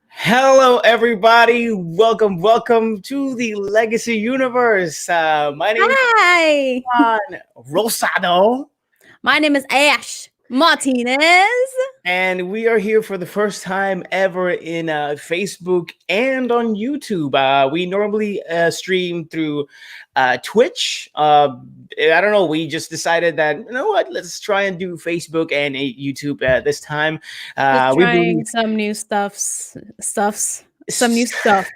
Hello, everybody. Welcome to the Legacy Universe. My name is Hi. Juan Rosado, My name is Ash Martinez. and we are here for the first time ever in Facebook and on YouTube. We normally stream through Twitch. I don't know. We just decided that, you know what? Let's try and do Facebook and YouTube this time. Just We trying believe some new stuffs. Some new stuff.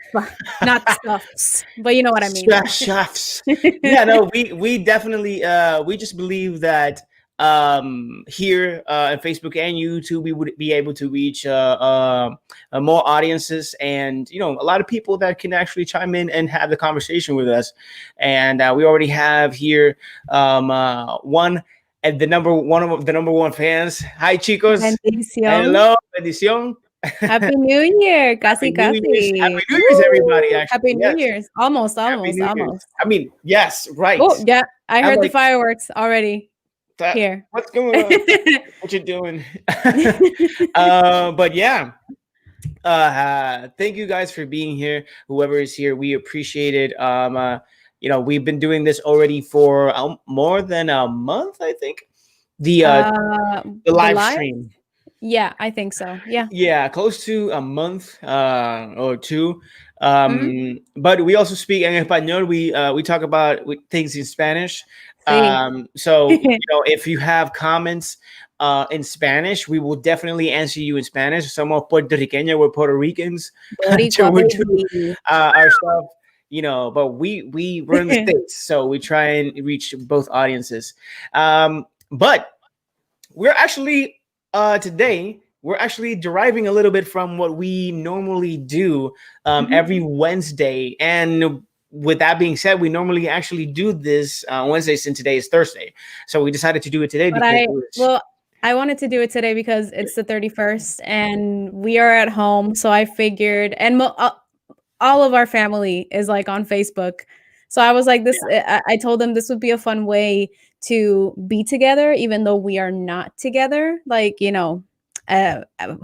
Not stuffs, but you know what I mean. Chefs. Yeah, no, we definitely we just believe that here on Facebook and YouTube we would be able to reach more audiences, and you know, a lot of people that can actually chime in and have the conversation with us. And we already have here one and the number one fans. Hi, chicos. Bendición. Hello, bendición. Happy New Year. Casi, Happy New Year's. casi. Happy New Year's, everybody. Actually, Happy New yes. Year's. Almost. Happy New Year's. I mean, yes, right. Oh, yeah. I heard the like- fireworks already. here. What's going on? What you doing? But yeah, thank you guys for being here. Whoever is here, we appreciate it. We've been doing this already for more than a month, I think. The the The live live? stream. Yeah, I think so. Yeah. Yeah, close to a month or two. Mhm. But we also speak en español. We talk about things in Spanish. Sí. So if you have comments in Spanish, we will definitely answer you in Spanish. Somos Puertorriqueños, we're Puerto Ricans. Boricua, So we do baby. our stuff. But we're in the States, so we try and reach both audiences. But we're actually today we're actually deriving a little bit from what we normally do Mhm. every Wednesday. And with that being said, we normally actually do this Wednesdays, and today is Thursday. So we decided to do it today But because it was I wanted to do it today because it's the 31st and we are at home, so I figured and all of our family is, like, on Facebook. So I was like, this I told them this would be a fun way to be together even though we are not together, like,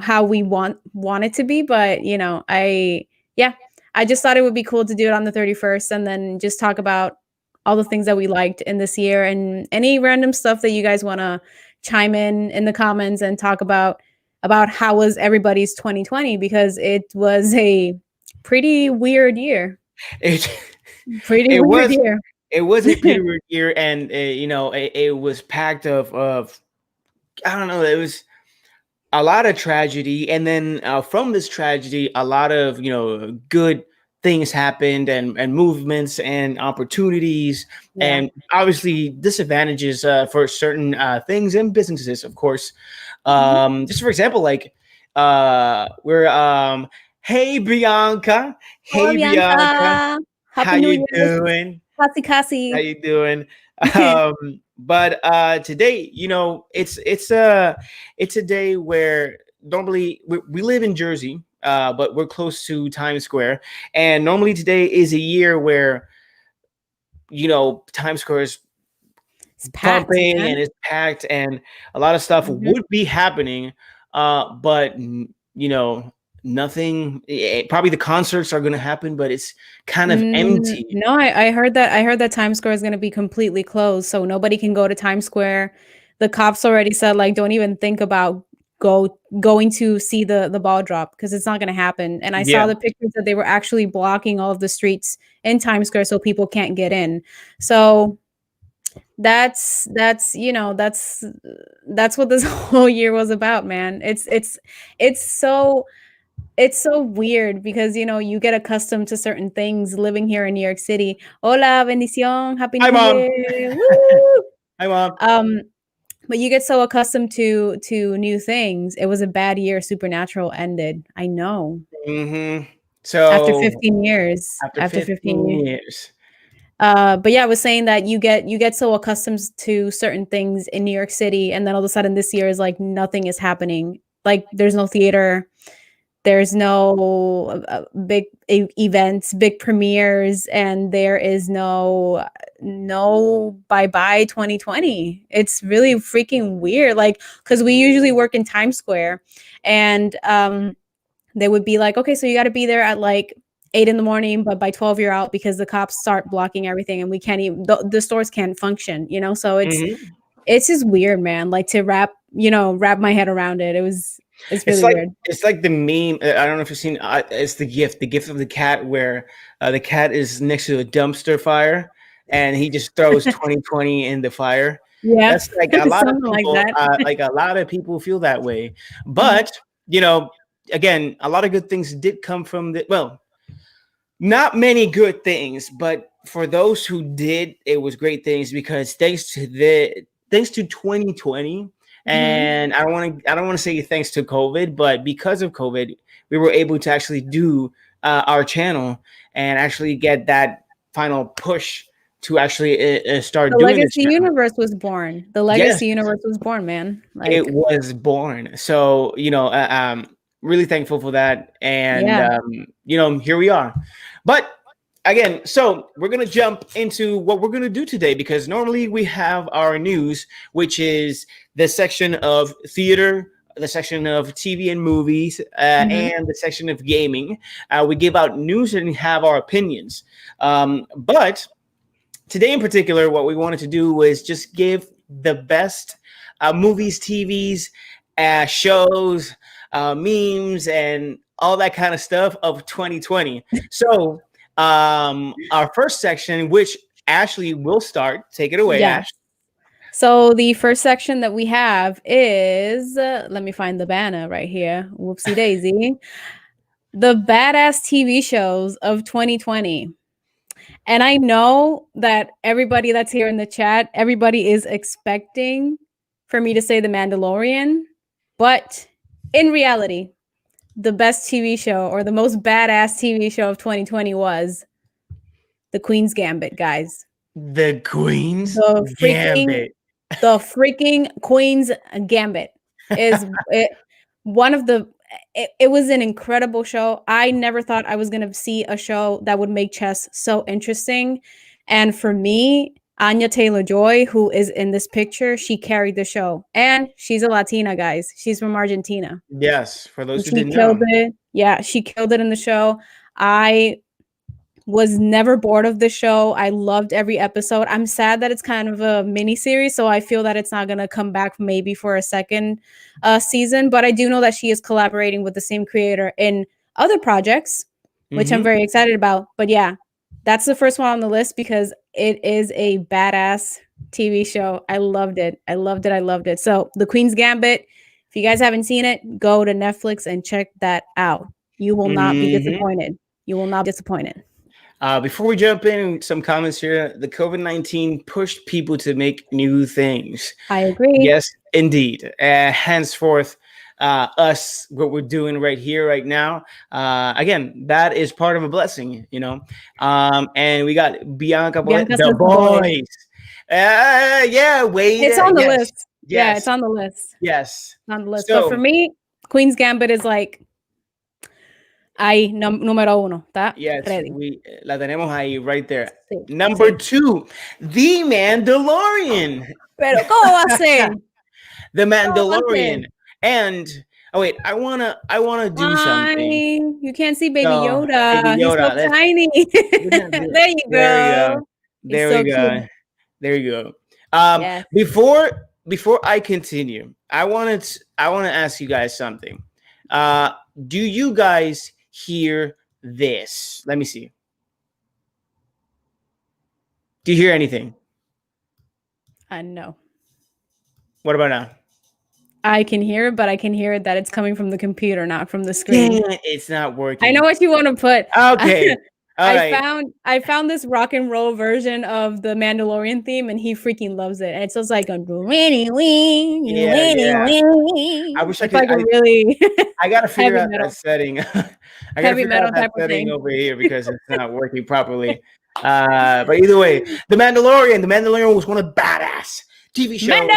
how we want it to be, but, yeah, I just thought it would be cool to do it on the 31st and then just talk about all the things that we liked in this year and any random stuff that you guys wanna chime in the comments and talk about how was everybody's 2020 because it was a pretty weird year. it Pretty it weird was year. it was a pretty weird year. And it was packed of I don't know, it was a lot of tragedy. And then from this tragedy, a lot of good things happened, and movements and opportunities, Yeah. and obviously disadvantages for certain things and businesses, of course. Mhm. Just for example, like we're hey Bianca, Hola, hey Bianca, Bianca. how Happy New you Year. doing? Kasi How kasi. you doing? um but today, it's a day where normally we live in Jersey, but we're close to Times Square. And normally today is a year where Times Square is It's packed, bumping and man. it's packed, and a lot of stuff Mhm. would be happening. But nothing. Probably the concerts are going to happen, but it's kind of empty. No, I heard that Times Square is gonna be completely closed, so nobody can go to Times Square. The cops already said, like, "Don't even think about going to see the ball drop because it's not gonna happen." And I saw Yeah. the pictures that they were actually blocking all of the streets in Times Square so people can't get in. So that's what this whole year was about, man. It's so weird because, you get accustomed to certain things living here in New York City. Hola, bendición, happy Hi, New mom. Year. Woo! Hi, mom. Um, but you get so accustomed to new things. It was a bad year. Supernatural ended. I know. After So 15 years. after After 15 15 years. years. But yeah, I was saying that you get so accustomed to certain things in New York City, and then all of a sudden this year is like nothing is happening. Like there's no theater, there's no big events, big premieres, and there is no bye bye 2020. It's really freaking weird. Like because we usually work in Times Square, and they would be like, okay, so you got to be there at like 8 in the morning, but by 12 you're out because the cops start blocking everything and we can't even the stores can't function. So Mhm. it's just weird, man. Like to wrap my head around it. It's It's really like weird. it's like the meme. I don't know if you've seen. It's the gift of the cat, where the cat is next to a dumpster fire, and he just throws 2020 in the fire. Yeah. That's like a lot of Something like people. that. Like a lot of people feel that way. Mhm. But you know, again, a lot of good things did come from the. Well, not many good things, but for those who did, it was great things, because thanks to 2020. Mhm. And I don't want to say thanks to COVID, but because of COVID, we were able to actually do our channel and actually get that final push to actually start The doing the Legacy channel. Universe was born. The Yes, Legacy Universe was born, man. it Like, was born. So really thankful for that. And yeah. here we are. But again, so we're gonna jump into what we're gonna do today because normally we have our news, which is the section of theater, the section of TV and movies, Mhm. and the section of gaming. We give out news and have our opinions. But today in particular, what we wanted to do was just give the best movies, TVs, shows, memes, and all that kind of stuff of 2020. So, our first section, which Ashley will start, take it away, Yes. Ash. So the first section that we have is let me find the banner right here. Whoopsie daisy. The badass TV shows of 2020. And I know that everybody that's here in the chat, everybody is expecting for me to say The Mandalorian, but in reality, the best TV show or the most badass TV show of 2020 was The Queen's Gambit, guys. The Queen's The freaking Gambit. the freaking Queen's Gambit is one of the it was an incredible show. I never thought I was going to see a show that would make chess so interesting. And for me, Anya Taylor-Joy, who is in this picture, she carried the show. And she's a Latina, guys. She's from Argentina. Yes, for those And who she didn't killed know. it. Yeah, she killed it in the show. I was never bored of the show. I loved every episode. I'm sad that it's kind of a mini series, so I feel that it's not going to come back maybe for a second season. But I do know that she is collaborating with the same creator in other projects, which I'm very excited about. But yeah, that's the first one on the list because it is a badass TV show. I loved it. I loved it. I loved it. So The Queen's Gambit, if you guys haven't seen it, go to Netflix and check that out. You will not be disappointed. You will not be disappointed. Before we jump in, some comments here. The COVID-19 pushed people to make new things. I agree. Yes, indeed. Henceforth, us, what we're doing right here, right now, again, that is part of a blessing, you know. And we got Bianca, Bianca the says boys. Yeah, wait. It's on the yes, list. yes, Yeah, it's on the list. yes. It's on the list. So, but for me, Queen's Gambit is like número uno. ¿Tá? yes, Ready. we la tenemos ahí right there. Sí, Number sí. 2, The Mandalorian. Pero ¿cómo va a ser? The Mandalorian. And oh wait, I wanna do something. You can't see Baby So, Yoda. Baby He's so Yoda. tiny. There you go. There so we go. cute. There you go. Yes. Before I continue, I want to ask you guys something. Do you guys hear this? Let me see. Do you hear anything? No. What about now? I can hear it, but I can hear it that it's coming from the computer, not from the screen. Dang it, it's not working. I know what you want to put. Okay. All right. I found this rock and roll version of the Mandalorian theme, and he freaking loves it. And it's just like a I wish I it's could. like a really I gotta figure out metal. that setting. I gotta Heavy figure out metal that type of setting thing. over here because it's not working properly. But either way, The Mandalorian was one of the badass TV shows Mando!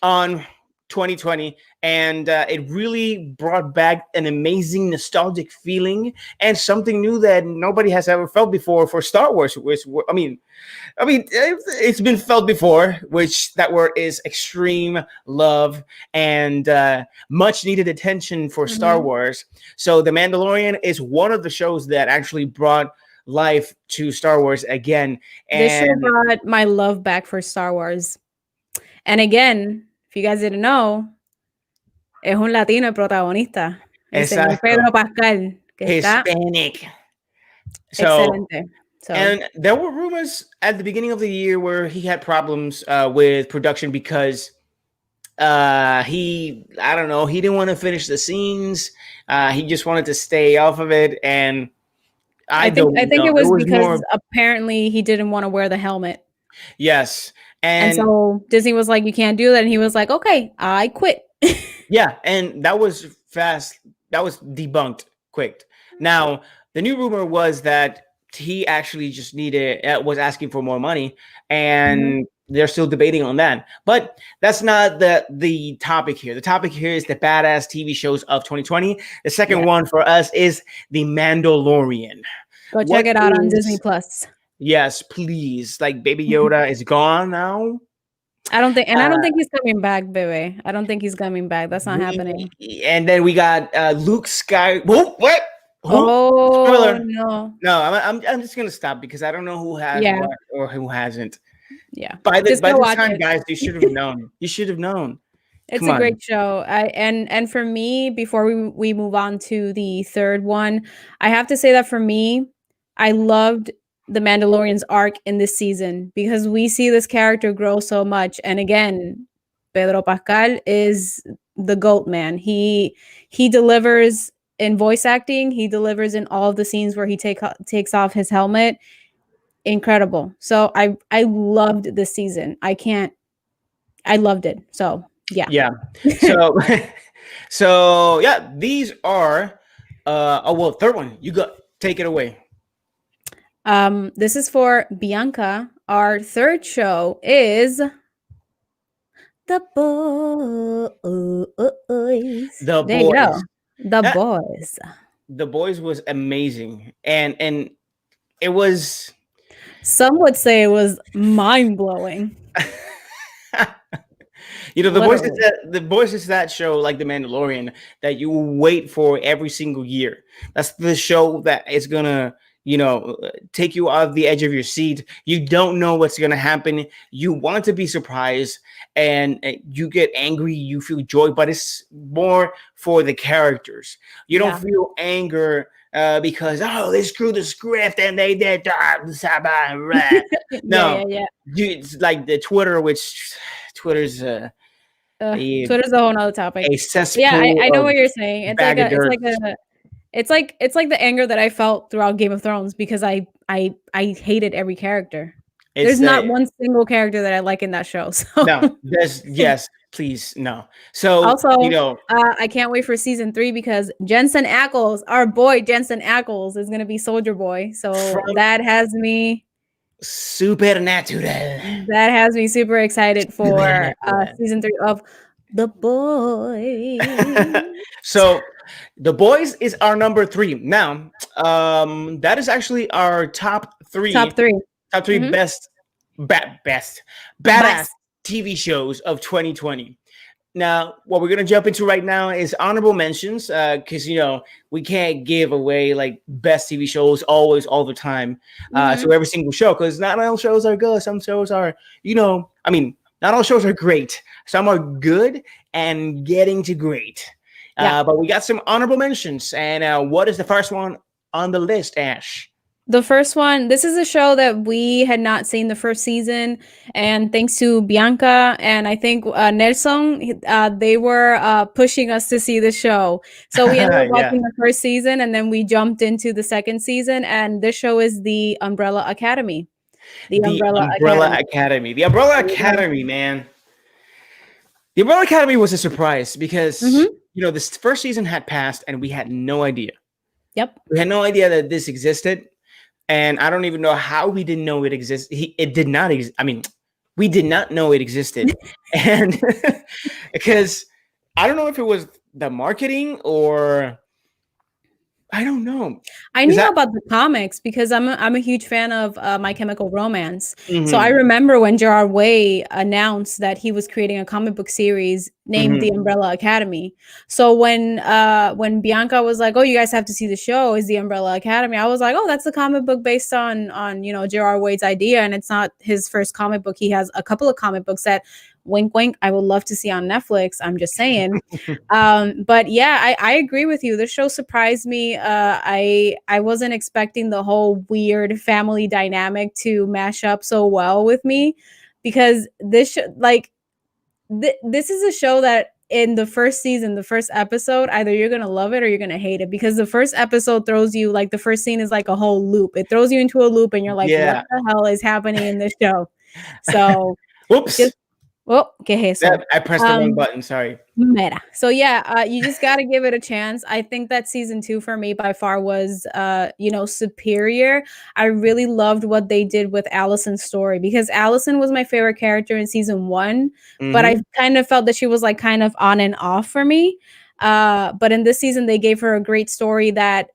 on 2020, and it really brought back an amazing nostalgic feeling and something new that nobody has ever felt before for Star Wars. Which I mean, it's been felt before, which that word is extreme love and much needed attention for Star Wars. So The Mandalorian is one of the shows that actually brought life to Star Wars again. And This show brought my love back for Star Wars. And again, if you guys didn't know, es un latino el protagonista. El señor Pedro Pascal. Que Hispanic. Excelente. So, and there were rumors at the beginning of the year where he had problems with production because he didn't want to finish the scenes. He just wanted to stay off of it. And I think it was because apparently he didn't want to wear the helmet. Yes. And so Disney was like, you can't do that. And he was like, okay, I quit. Yeah. And that was fast. That was debunked quick. Now, the new rumor was that he actually just was asking for more money, and they're still debating on that. But that's not the topic here. The topic here is the badass TV shows of 2020. The second one for us is The Mandalorian. Go check What it out on Disney is Plus. yes, please. Like Baby Yoda is gone now. I don't Uh, think he's coming back, baby. I don't think he's coming back. That's not happening. and then we got Luke Sky. Who? What? Who? Oh Spoiler. no. No, I'm just gonna stop because I don't know who has Yeah, what or who hasn't. yeah. By Just go this watch time, it. guys, you should have known. You should have known. It's Come a on. great show. And for me, before we move on to the third one, I have to say that for me, I loved the Mandalorian's arc in this season because we see this character grow so much. And again, Pedro Pascal is the GOAT man. He delivers in voice acting. He delivers in all of the scenes where he takes off his helmet. Incredible. So I loved this season. I loved it. So yeah. Yeah. So so yeah, these are oh well, third one. You got take it away. This is for Bianca. Our third show is The Boys. The There you go. Boys. The That Boys. The Boys was amazing. And it was Some would say it was mind blowing. you know, Literally. the voice is that show like The Mandalorian that you wait for every single year. That's the show that is gonna, you know, take you off the edge of your seat. You don't know what's gonna happen. You want to be surprised, and you get angry. You feel joy, but it's more for the characters. You don't Yeah. feel anger. Because oh they screwed the script and they did Yeah, no yeah, yeah. it's like the Twitter, which Twitter's Twitter's a whole nother topic. a Yeah, cesspool I know of what you're saying. bag of dirt. It's like the anger that I felt throughout Game of Thrones because I hated every character. There's It's not one single character that I like in that show. So no, there's yes, please no. So you also, know, I can't wait for season 3 because Jensen Ackles, our boy Jensen Ackles, is gonna be Soldier Boy. So from Supernatural, that has me super excited for Supernatural. season 3 of The Boys. So the Boys is our number 3 now. That is actually our Top 3. top 3 Mhm. best badass Best. TV shows of 2020. Now, what we're gonna jump into right now is honorable mentions, because you know we can't give away like best TV shows always all the time, Mhm. to every single show, because not all shows are good. Some shows are, you know, I mean, not all shows are great. Some are good and getting to great. Yeah. But we got some honorable mentions, and what is the first one on the list, Ash? The first one, this is a show that we had not seen the first season, and thanks to Bianca and I think Nelson, they were pushing us to see the show. So we ended up Yeah, watching the first season, and then we jumped into the second season, and this show is The Umbrella Academy. The the Umbrella Umbrella Academy. Academy. The Umbrella There you go. Academy, man. The Umbrella Academy was a surprise because Mhm. you know this first season had passed and we had no idea. Yep. We had no idea that this existed, and I don't even know how we didn't know it existed. It did not exist. I mean, we did not know it existed, and because I don't know if it was the marketing or I don't know. I Is knew that about the comics because I'm a huge fan of My Chemical Romance. So I mhm, remember when Gerard Way announced that he was creating a comic book series named The mhm. Umbrella Academy. So when Bianca was like, "Oh, you guys have to see the show, is The Umbrella Academy." I was like, "Oh, that's the comic book based on you know Gerard Way's idea, and it's not his first comic book. He has a couple of comic books that, wink, wink, I would love to see on Netflix. I'm just saying." But yeah, I agree with you. This show surprised me. I wasn't expecting the whole weird family dynamic to mash up so well with me because this is a show that in the first season, the first episode, either you're gonna love it or you're gonna hate it because the first episode throws you like the first scene is like a whole loop. It throws you into a loop and you're like, what Yeah. the hell is happening in this show? So Oops. just oh, ¿qué es eso? I pressed the wrong button. Sorry. Meta. So yeah, you just got to give it a chance. I think that season 2 for me by far was you know, superior. I really loved what they did with Allison's story because Allison was my favorite character in season 1, but I Mhm. kind of felt that she was like kind of on and off for me. But in this season they gave her a great story that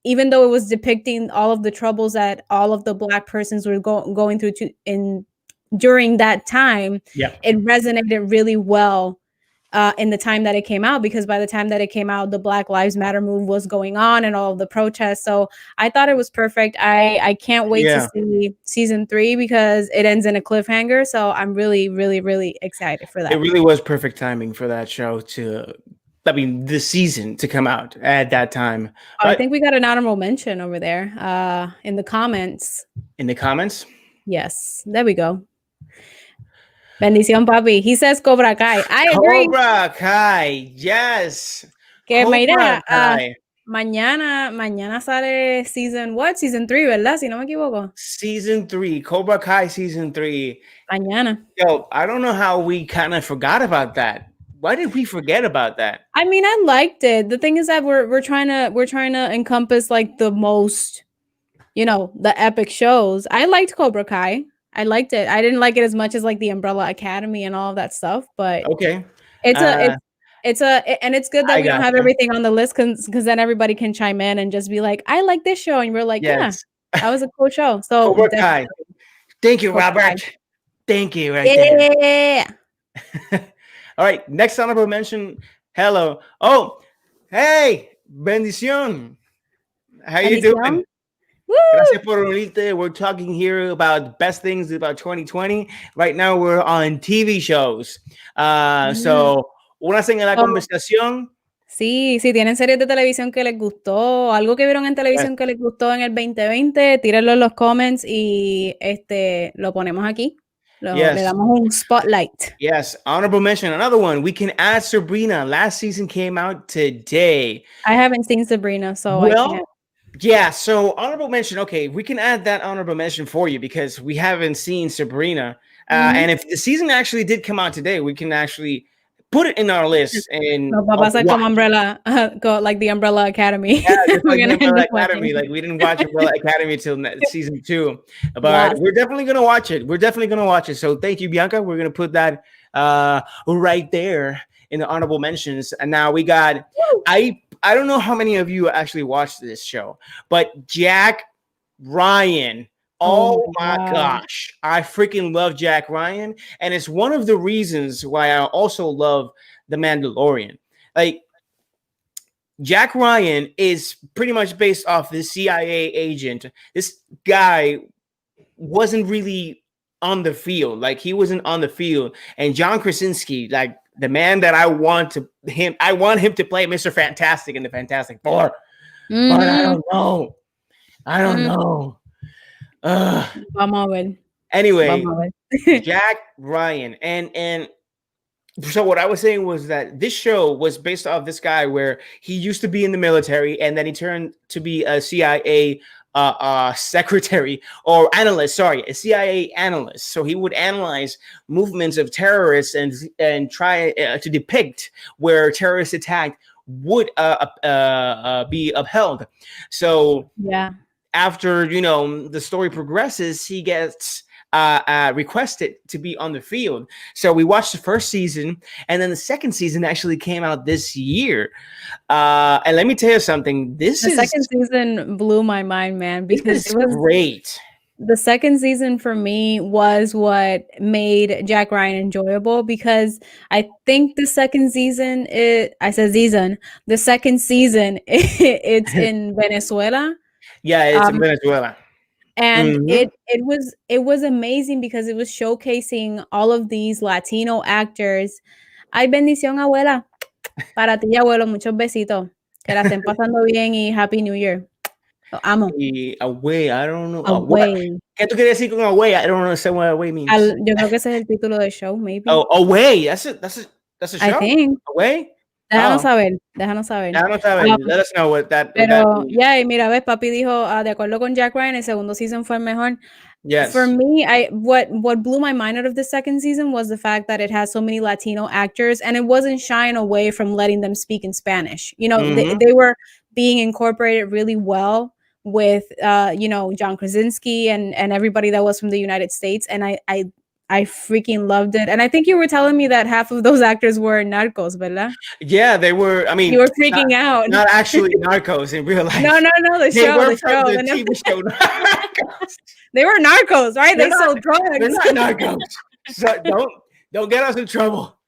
even though it was depicting all of the troubles that all of the Black persons were going through during that time, Yeah. it resonated really well in the time that it came out, because by the time that it came out, the Black Lives Matter move was going on and all of the protests. So I thought it was perfect. I can't wait to Yeah. see season 3 because it ends in a cliffhanger. So I'm really, really, really excited for It that. really was perfect timing for that show the season to come out at that time. I But think we got an honorable mention over there in the comments. in the comments, Yes, there we go. Bendición, papi. He says Cobra Kai. I agree. Cobra Kai, yes. Que Cobra mira, Kai. mañana sale season 3, ¿verdad? Si no me equivoco. Season 3, Cobra Kai season 3. Mañana. Yo, I don't know how we kind of forgot about that. Why did we forget about that? I mean, I liked it. The thing is that we're trying to encompass like the most, the epic shows. I liked Cobra Kai. I liked it. I didn't like it as much as like the Umbrella Academy and all of that stuff, but Okay. it's and it's good that I we don't got have you. everything on the list because then everybody can chime in and just be like, I like this show, and we're like, yeah, Yes. that was a cool show. So Cobra Kai. Thank you, Cobra Robert. Kai. Thank you right there. Yeah. All right, next honorable mention. Hello. Oh, hey, bendición. How you doing? Woo! Gracias por unirte. We're talking here about best things about 2020. Right now we're on TV shows. So, únanse en la conversación. Sí, si tienen series de televisión que les gustó, algo que vieron en televisión que les gustó en el 2020, tírenlo en los comments y lo ponemos aquí. Le damos un spotlight. Yes, honorable mention. Another one. We can add Sabrina. Last season came out today. I haven't seen Sabrina, so I can't. Yeah, so honorable mention. Okay, we can add that honorable mention for you because we haven't seen Sabrina. And if the season actually did come out today, we can actually put it in our list. And no, pasa como Umbrella, like the Umbrella Academy. Yeah, just like the Umbrella Academy. Like we didn't watch Umbrella Academy till season 2, but we're definitely gonna watch it. We're definitely gonna watch it. So thank you, Bianca. We're gonna put that right there in the honorable mentions. And now we got I don't know how many of you actually watched this show, but Jack Ryan. Oh my gosh. I freaking love Jack Ryan. And it's one of the reasons why I also love The Mandalorian. Like, Jack Ryan is pretty much based off this CIA agent. This guy wasn't really on the field. Like, he wasn't on the field. And John Krasinski, like, the man that I want him to play Mr. Fantastic in the Fantastic Four. Mm-hmm. But I don't know. Anyway, Jack Ryan. And so what I was saying was that this show was based off this guy where he used to be in the military and then he turned to be a CIA secretary or analyst, sorry, a CIA analyst. So he would analyze movements of terrorists and try to depict where terrorist attack would be upheld. So yeah, after the story progresses, he gets requested to be on the field. So we watched the first season, and then the second season actually came out this year. And let me tell you something. The second season blew my mind, man, because it was great. The second season for me was what made Jack Ryan enjoyable, because I think the second season the second season it's in Venezuela. Yeah, it's in Venezuela. And it was amazing because it was showcasing all of these Latino actors. Ay, bendición, abuela. Para ti, abuelo, muchos besitos. Que la estén pasando bien y Happy New Year. Lo amo. Y away, I don't know. Away. ¿Qué tú quieres decir con away? I don't understand what away means. Yo creo que ese es el título del show, maybe. Oh, away. That's a show. I think. Away. Déjanos saber. Let us know what that. Pero ya, y mira, ves, papi dijo, de acuerdo con Jack Ryan, el segundo season fue el mejor. Yes. For me, what blew my mind out of the second season was the fact that it has so many Latino actors, and it wasn't shying away from letting them speak in Spanish. They were being incorporated really well with John Krasinski and everybody that was from the United States, and I freaking loved it. And I think you were telling me that half of those actors were narcos, ¿verdad? Yeah, they were. I You mean, were not freaking out. not actually narcos in real No, life. no, no, the They show, were the from show. the TV show Narcos. They were narcos, right? They're They not. sold They're drugs. not narcos. So don't get us in trouble.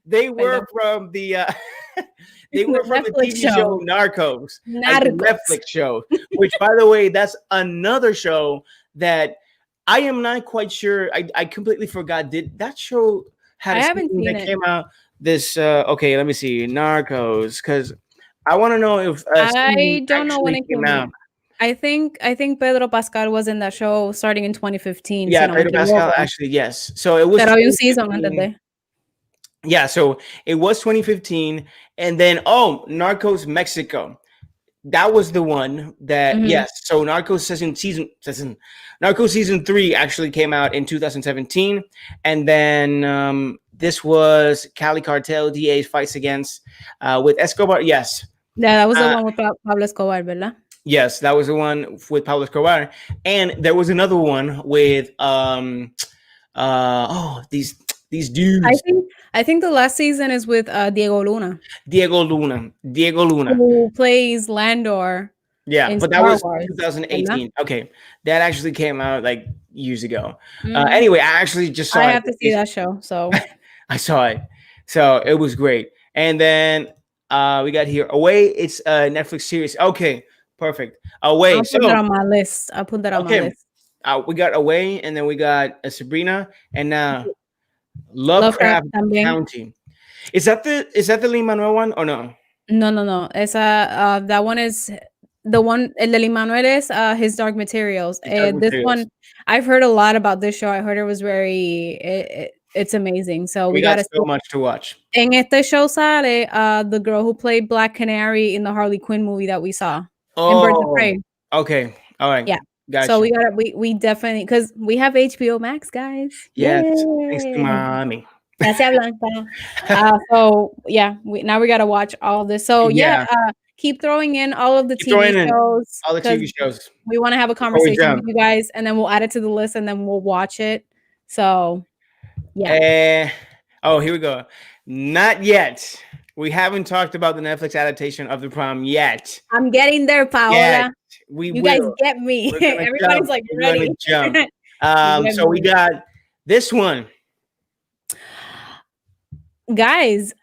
They were Perdón. from the they The were from the Netflix TV show show. Narcos, like the Narcos. Netflix show. Which, by the way, that's another show that I am not quite sure. I completely forgot. Did that show had I a haven't season seen that it. came out this? Okay, let me see. Narcos, because I want to know if a season I don't know when actually it came came out. out. I think Pedro Pascal was in that show starting in 2015, si Yeah, no me Pedro Pascal, equivoco. actually, yes. So it was Pero había un season antes 2015. de. Yeah, so it was 2015, and then Narcos Mexico. That was the one that Mhm. yes. So Narcos season 3 actually came out in 2017, and then this was Cali Cartel DA fights against with Escobar. Yes, Yeah, that was the uh, one with Pablo Escobar, ¿verdad? yes, that was the one with Pablo Escobar, and there was another one with these I dudes. think I think the last season is with Diego Luna, Diego Luna. who plays Landor Yeah, in but that Star was Wars, ¿verdad? 2018. Okay, that actually came out like years ago. Mhm. Anyway, I actually just I saw it. have to see that show, so I saw it, so it was great. And then we got here Away. It's a Netflix series. Okay, perfect. Away. I'll put that So on my list. I'll put that on my okay, list. we got Away, and then we got Sabrina, and Lovecraft Lovecraft también. County. Is that the Lin Manuel one or no? No, no, no. Esa, that one is the one. El de Lin-Manuel is His Dark Materials. It's Dark This Materials. one, I've heard a lot about this show. I heard it was it's amazing. So We we got gotta so see. much to watch. En este show sale the girl who played Black Canary in the Harley Quinn movie that we saw in Birds of Oh, Prey. okay. All right. Yeah. So Gotcha. we definitely because we have HBO Max, guys. Yes. Thanks to Yay! mommy. Gracias, Blanca. So yeah, we gotta watch all this. So yeah, Yeah. keep throwing in all of the Keep throwing TV in shows all the because TV shows we want to have a before we conversation with jump. you guys, and then we'll add it to the list, and then we'll watch it. So yeah, Here we go. Not yet. We haven't talked about the Netflix adaptation of The Prom yet. I'm getting there, Yet. Paola. We You will. guys get me. We're gonna Everybody's jump. like We're ready. gonna jump. You get So we me. got this one. Guys,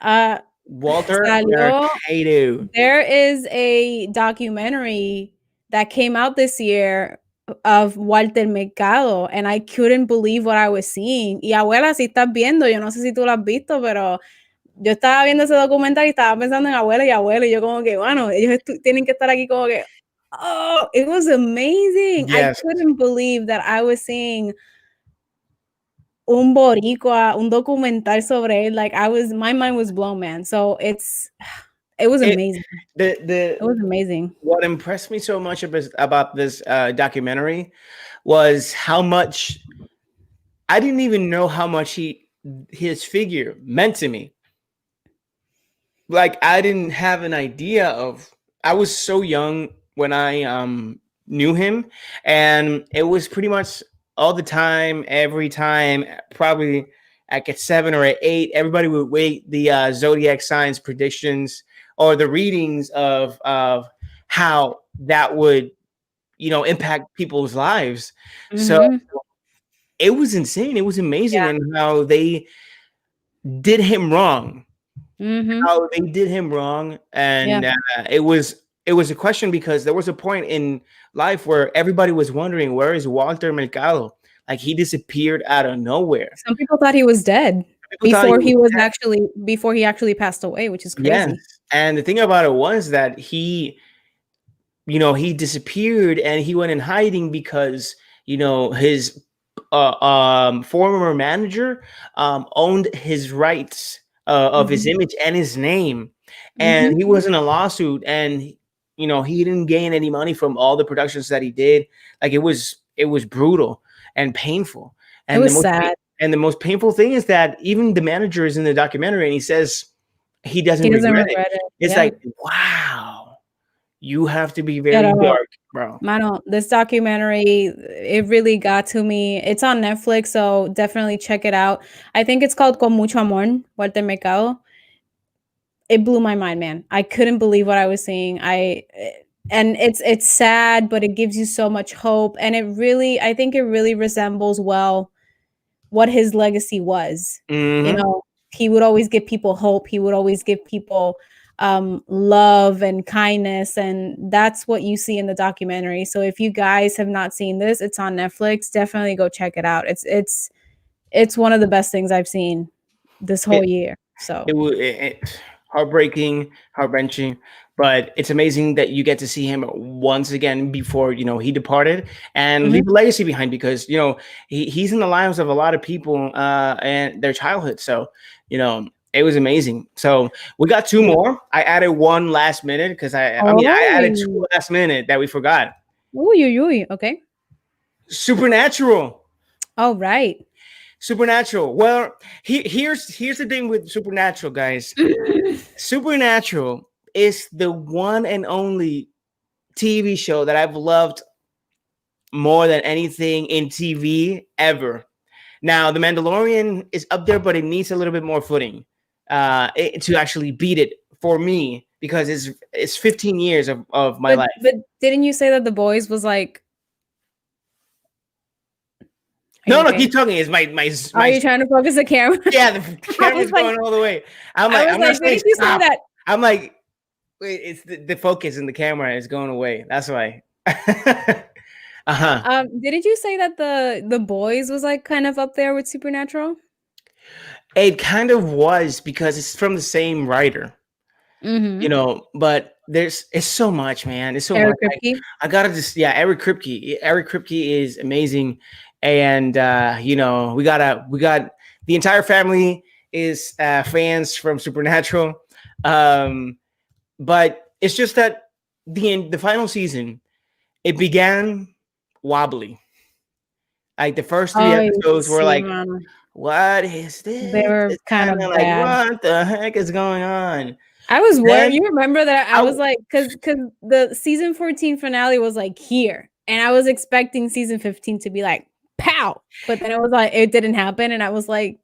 Walter salió. Mercado. There is a documentary that came out this year of Walter Mercado, and I couldn't believe what I was seeing. Y abuela, si estás viendo, yo no sé si tú lo has visto, pero yo estaba viendo ese documental y estaba pensando en abuela y abuelo, y yo como que, bueno, ellos tienen que estar aquí como que, oh, it was amazing. I Yes. couldn't believe that I was seeing un boricua, un documental sobre él. Like my mind was blown, man. So it was amazing. It was amazing. What impressed me so much about this documentary was how much I didn't even know how much his figure meant to me. Like I didn't have an idea of. I was so young when I knew him, and it was pretty much all the time, every time, probably like at 7 or at 8, everybody would wait the zodiac signs predictions or the readings of how that would, impact people's lives. So Mhm. it was insane. It was amazing, Yeah. and how they did him wrong. Mhm. How they did him wrong, and Yeah. it was a question because there was a point in life where everybody was wondering, where is Walter Mercado? Like he disappeared out of nowhere. Some people thought he was dead People thought before he actually passed away, which is yes. crazy. And the thing about it was that he disappeared and he went in hiding because his former manager owned his rights of his Mhm. image and his name, and Mhm. he was in a lawsuit, and he didn't gain any money from all the productions that he did. Like it was brutal and painful, It and was sad. the most painful thing is that even the manager is in the documentary and he says he doesn't He doesn't regret it. regret it. It's Yeah. like, wow, you have to be Pero very dark bro. Mano, this documentary, it really got to me. It's on Netflix, so definitely check it out. I think it's called Con Mucho Amor, Fuerte Mercado. It blew my mind, man. I couldn't believe what I was seeing. And it's sad, but it gives you so much hope, and I think it really resembles well what his legacy was. You Hmm. know, he would always give people hope. He would always give people love and kindness, and that's what you see in the documentary. So if you guys have not seen this, it's on Netflix. Definitely go check it out. It's one of the best things I've seen this whole year. It So was heartbreaking, heart wrenching, but it's amazing that you get to see him once again before he departed and mhm. leave a legacy behind because he's in the lives of a lot of people and their childhood. So it was amazing. So we got two Yeah. more. I added one last minute because I added two Oh, last minute that we forgot. uy, uy, uy. Okay. Supernatural. All right. Supernatural. Well, here's the thing with Supernatural, guys. Supernatural is the one and only TV show that I've loved more than anything in TV ever. Now, The Mandalorian is up there, but it needs a little bit more footing to actually beat it for me because it's 15 years of my But life. but didn't you say that The Boys was like, are No, you no, okay? keep talking. It's my Are my you trying to focus the camera? yeah. The I was camera's like going all the way. I'm I like was I'm not like, saying didn't you say stop. that? I'm like wait, it's the focus in the camera is going away. That's why. Uh-huh. Didn't you say that the Boys was like kind of up there with Supernatural? It kind of was because it's from the same writer, Mm-hmm. but it's so much, man. It's so much. Eric Kripke. I gotta just yeah, Eric Kripke. Eric Kripke is amazing. And we got the entire family is fans from Supernatural. Um, but it's just that the final season, it began wobbly. Like the first three Oh, episodes were sí, like, mano. what is They this? were It's kind kind of of like, bad. what the heck is going on? I was worried. Then You remember that I I was like, because the season 14 finale was like here, and I was expecting season 15 to be like pow, but then it was like it didn't happen, and I was like,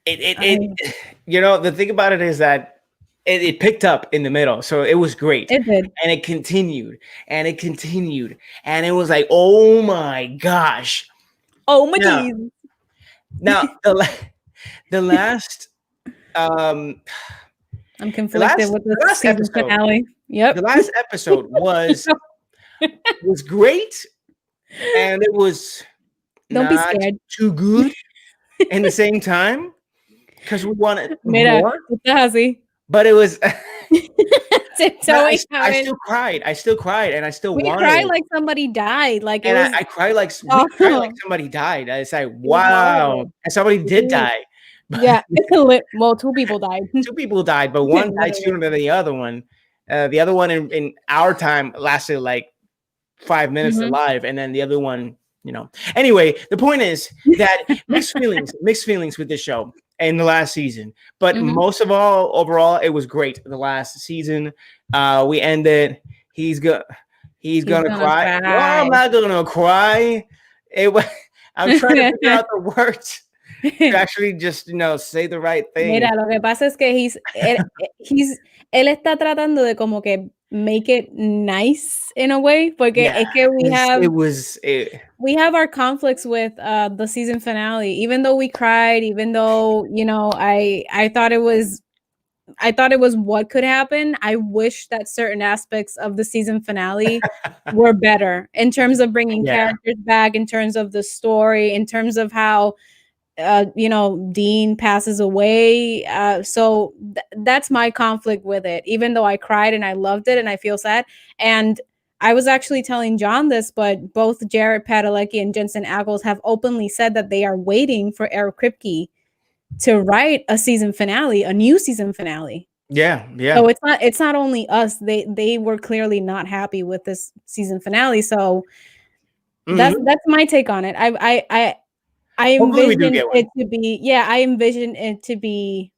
I, it the thing about it is that it picked up in the middle, so it was great, it did. and it continued, and it continued, and it was like, oh my gosh! Oh my Now, geez. now the last um I'm the conflicted last with the the last season episode finale. the Yep. last episode was great, and it was Don't be not scared. too good in the same time because we wanted Mira, more, tú estás así. but it was but Tiptoeing I out. still cried. I still cried, and I still We wanted cried it. like somebody died. Like it And was I cried like we cried like oh, somebody died. It's like it was wow, horrible. and somebody did Ooh. die, but Yeah. Well, two people died. two people died, but one died Literally. sooner than the other one. The other one in our time lasted like 5 minutes Mhm. alive, and then the other one, Anyway, the point is that mixed feelings with this show in the last season, but Mhm. most of all, overall, it was great. The last season, we ended. He's go, he's He's gonna gonna cry. No, cry. I'm not gonna cry. It was. I'm trying to figure out the words to actually just say the right thing. Mira, lo que pasa es que él está tratando de como que make it nice in a way, porque Yeah, es que it was. we have our conflicts with the season finale. Even though we cried, even though, I thought it was what could happen. I wish that certain aspects of the season finale were better in terms of bringing Yeah, characters back, in terms of the story, in terms of how Dean passes away. So that's my conflict with it. Even though I cried and I loved it and I feel sad. And I was actually telling John this, but both Jared Padalecki and Jensen Ackles have openly said that they are waiting for Eric Kripke to write a season finale, a new season finale. yeah, yeah. So it's not only us. They were clearly not happy with this season finale. So Mhm. that's my take on it. I Hopefully, we do envision get one. it to be I envision it to be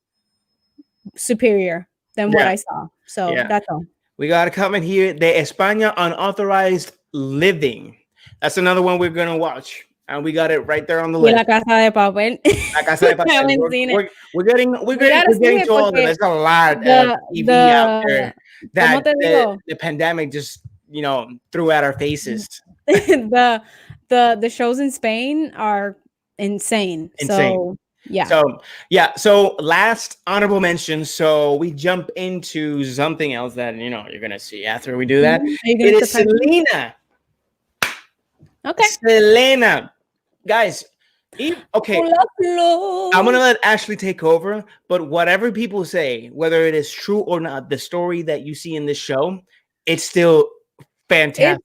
superior than what Yeah, I saw. So yeah. that's all. We got a comment here. De España unauthorized Living. That's another one we're gonna watch, and we got it right there on the Y list. La Casa de Papel. La Casa de I Papel. haven't seen it. We gotta We're see getting it to all of them. porque There's a lot of TV out the there ¿cómo that te digo? the pandemic just threw at our faces. the the shows in Spain are insane. Insane. So yeah. So yeah, so last honorable mention. So we jump into something else that you're gonna see after we do that. Are you It gonna is surprise me? Selena. Okay. Selena, guys. Okay, I'm gonna Close. let Ashley take over. But whatever people say, whether it is true or not, the story that you see in this show, it's still It's fantastic.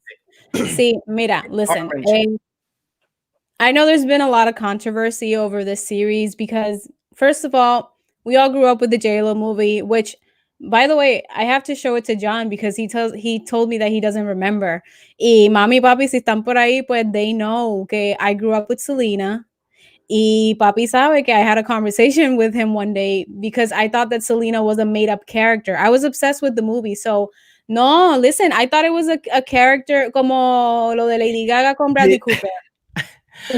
see, mira, listen. Heart-wrenching. I know there's been a lot of controversy over this series because, first of all, we all grew up with the JLo movie, which, by the way, I have to show it to John because he told me that he doesn't remember. Y mami y papi, si están por ahí, pues they know que I grew up with Selena. Y papi sabe que I had a conversation with him one day because I thought that Selena was a made-up character. I was obsessed with the movie, so no, listen, I thought it was a character como lo de Lady Gaga con Bradley Cooper.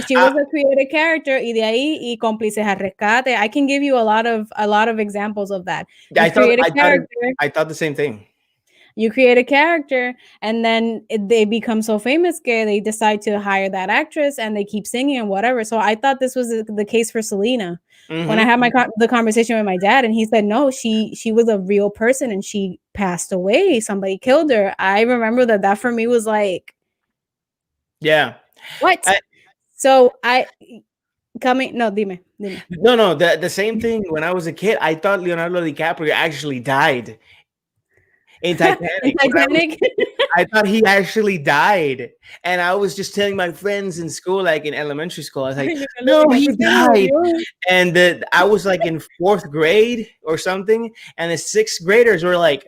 She was a created character, y de ahí y cómplices al rescate. I can give you a lot of examples of that. You create a character, I thought the same thing. you create a character, and then they become so famous que they decide to hire that actress, and they keep singing and whatever. So I thought this was the case for Selena. When I had the conversation with my dad, and he said, no, she was a real person, and she passed away. Somebody killed her. I remember that for me was like, Yeah. what? So no, dime. No, the same thing. When I was a kid, I thought Leonardo DiCaprio actually died in Titanic. In Titanic? I thought he actually died, and I was just telling my friends in school, like in elementary school, I was like, "No, he died." And I was like in 4th grade or something, and the 6th graders were like,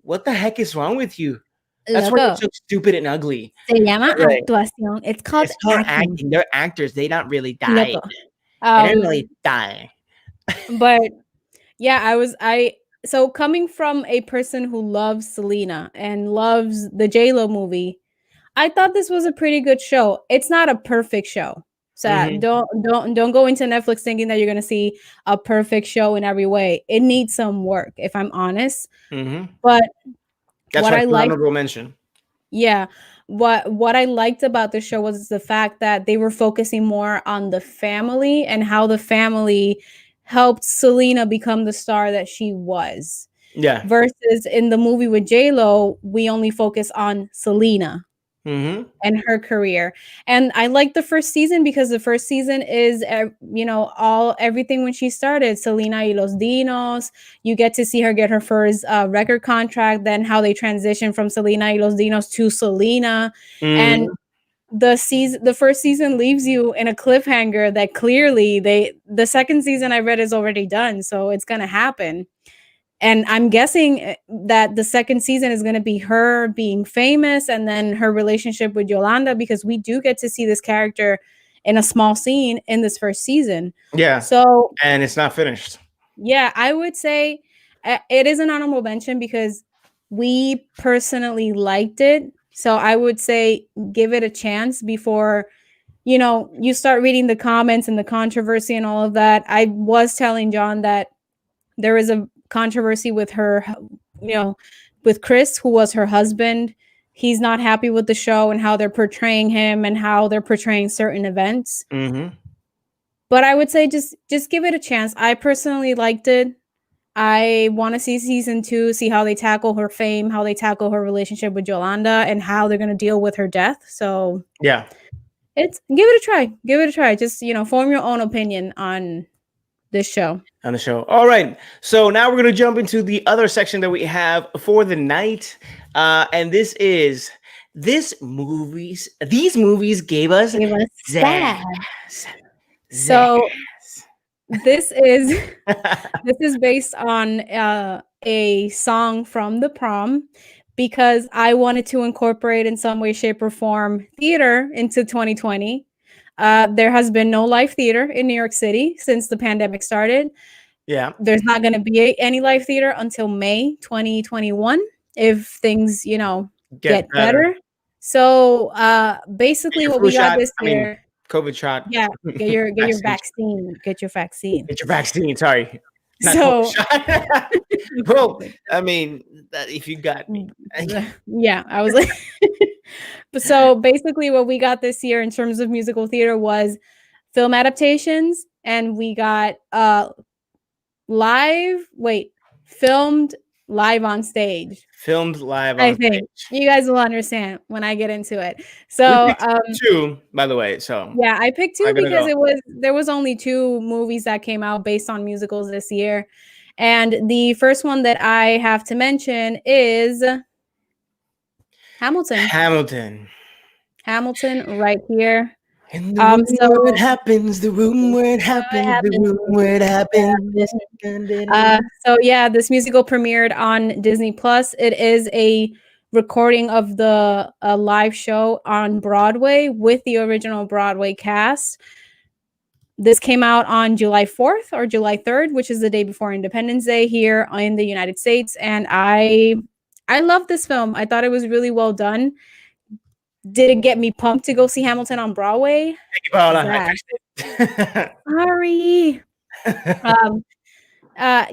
"What the heck is wrong with you? That's why you're so stupid and ugly." Se llama actuación. It's called acting. They're actors. They don't really die. They don't really die. But yeah, so coming from a person who loves Selena and loves the JLo movie, I thought this was a pretty good show. It's not a perfect show. So don't go into Netflix thinking that you're gonna see a perfect show in every way. It needs some work, if I'm honest. But that's what I like. Honorable mention. Yeah. What I liked about the show was the fact that they were focusing more on the family and how the family helped Selena become the star that she was. Yeah. Versus in the movie with JLo, we only focus on Selena and her career. And I like the first season because the first season is, everything when she started, Selena y los Dinos. You get to see her get her first record contract, then how they transition from Selena y los Dinos to Selena. And the first season leaves you in a cliffhanger that clearly the second season I read is already done, so it's gonna happen. And I'm guessing that the second season is going to be her being famous and then her relationship with Yolanda, because we do get to see this character in a small scene in this first season. Yeah. So, and it's not finished. Yeah, I would say it is an honorable mention because we personally liked it. So I would say give it a chance before, you start reading the comments and the controversy and all of that. I was telling John that there is a controversy with her, with Chris, who was her husband. He's not happy with the show and how they're portraying him and how they're portraying certain events. But I would say just give it a chance. I personally liked it. I want to see season 2, see how they tackle her fame, how they tackle her relationship with Yolanda, and how they're going to deal with her death. So yeah, give it a try. Give it a try. Just, form your own opinion on this show. On the show. All right. So now we're going to jump into the other section that we have for the night. And these movies gave us zazz. So this is based on a song from the Prom, because I wanted to incorporate in some way, shape, or form theater into 2020. There has been no live theater in New York City since the pandemic started. Yeah. There's not going to be any live theater until May 2021 if things, get better. So Get basically your what flu we got shot. this I mean, year, COVID shot. yeah, get your Vaccine. vaccine. Get your vaccine. Get your vaccine. Sorry, not COVID So shot. Well, I mean, if you got me. yeah, I was like so basically what we got this year in terms of musical theater was film adaptations, and we got live wait, filmed live on stage. Filmed live I on think stage. you guys will understand when I get into it. We So, picked two, by the way. So yeah, I picked I'm 2 gonna because go. there was only 2 movies that came out based on musicals this year. And the first one that I have to mention is Hamilton. Hamilton. Hamilton right here. In the room where it So happens, the room where it what happens, the happened? room where it happens. So yeah, this musical premiered on Disney Plus. It is a recording of the live show on Broadway with the original Broadway cast. This came out on July 4th or July 3rd, which is the day before Independence Day here in the United States, and I love this film. I thought it was really well done. Did it get me pumped to go see Hamilton on Broadway? Thank you, Paola. I Zach, fixed sorry. it. Um,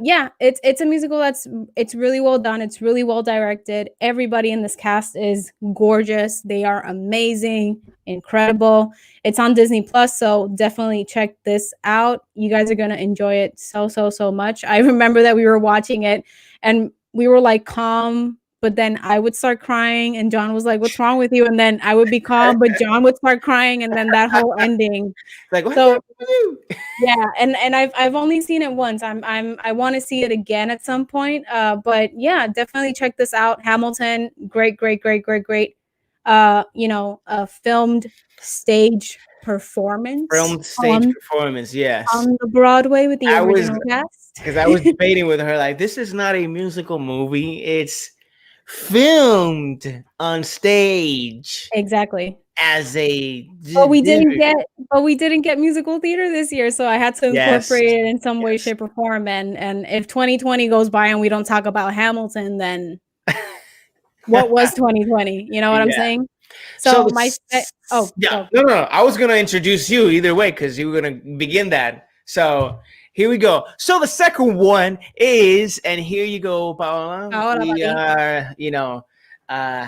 yeah, it's a musical it's really well done. It's really well directed. Everybody in this cast is gorgeous. They are amazing, incredible. It's on Disney Plus, so definitely check this out. You guys are gonna enjoy it so much. I remember that we were watching it and we were like calm, but then I would start crying and John was like, "What's wrong with you?" And then I would be calm, but John would start crying, and then that whole ending. Like, what's So up with you? yeah, and I've only seen it once. I want to see it again at some point. But yeah, definitely check this out. Hamilton, great. A filmed stage performance Filmed stage on performance, yes. the Broadway with the I was original cast. because I was debating with her, like, this is not a musical movie, it's filmed on stage Exactly. as a But we didn't get musical theater this year, so I had to yes, incorporate it in some way, yes. shape, or form. And if 2020 goes by and we don't talk about Hamilton, then what was 2020? You know what I'm Yeah. saying? So So yeah, go. no. I was gonna introduce you either way because you were gonna begin that. So here we go. So the second one is, and here you go, Paola. Ahora, We papi. are, uh,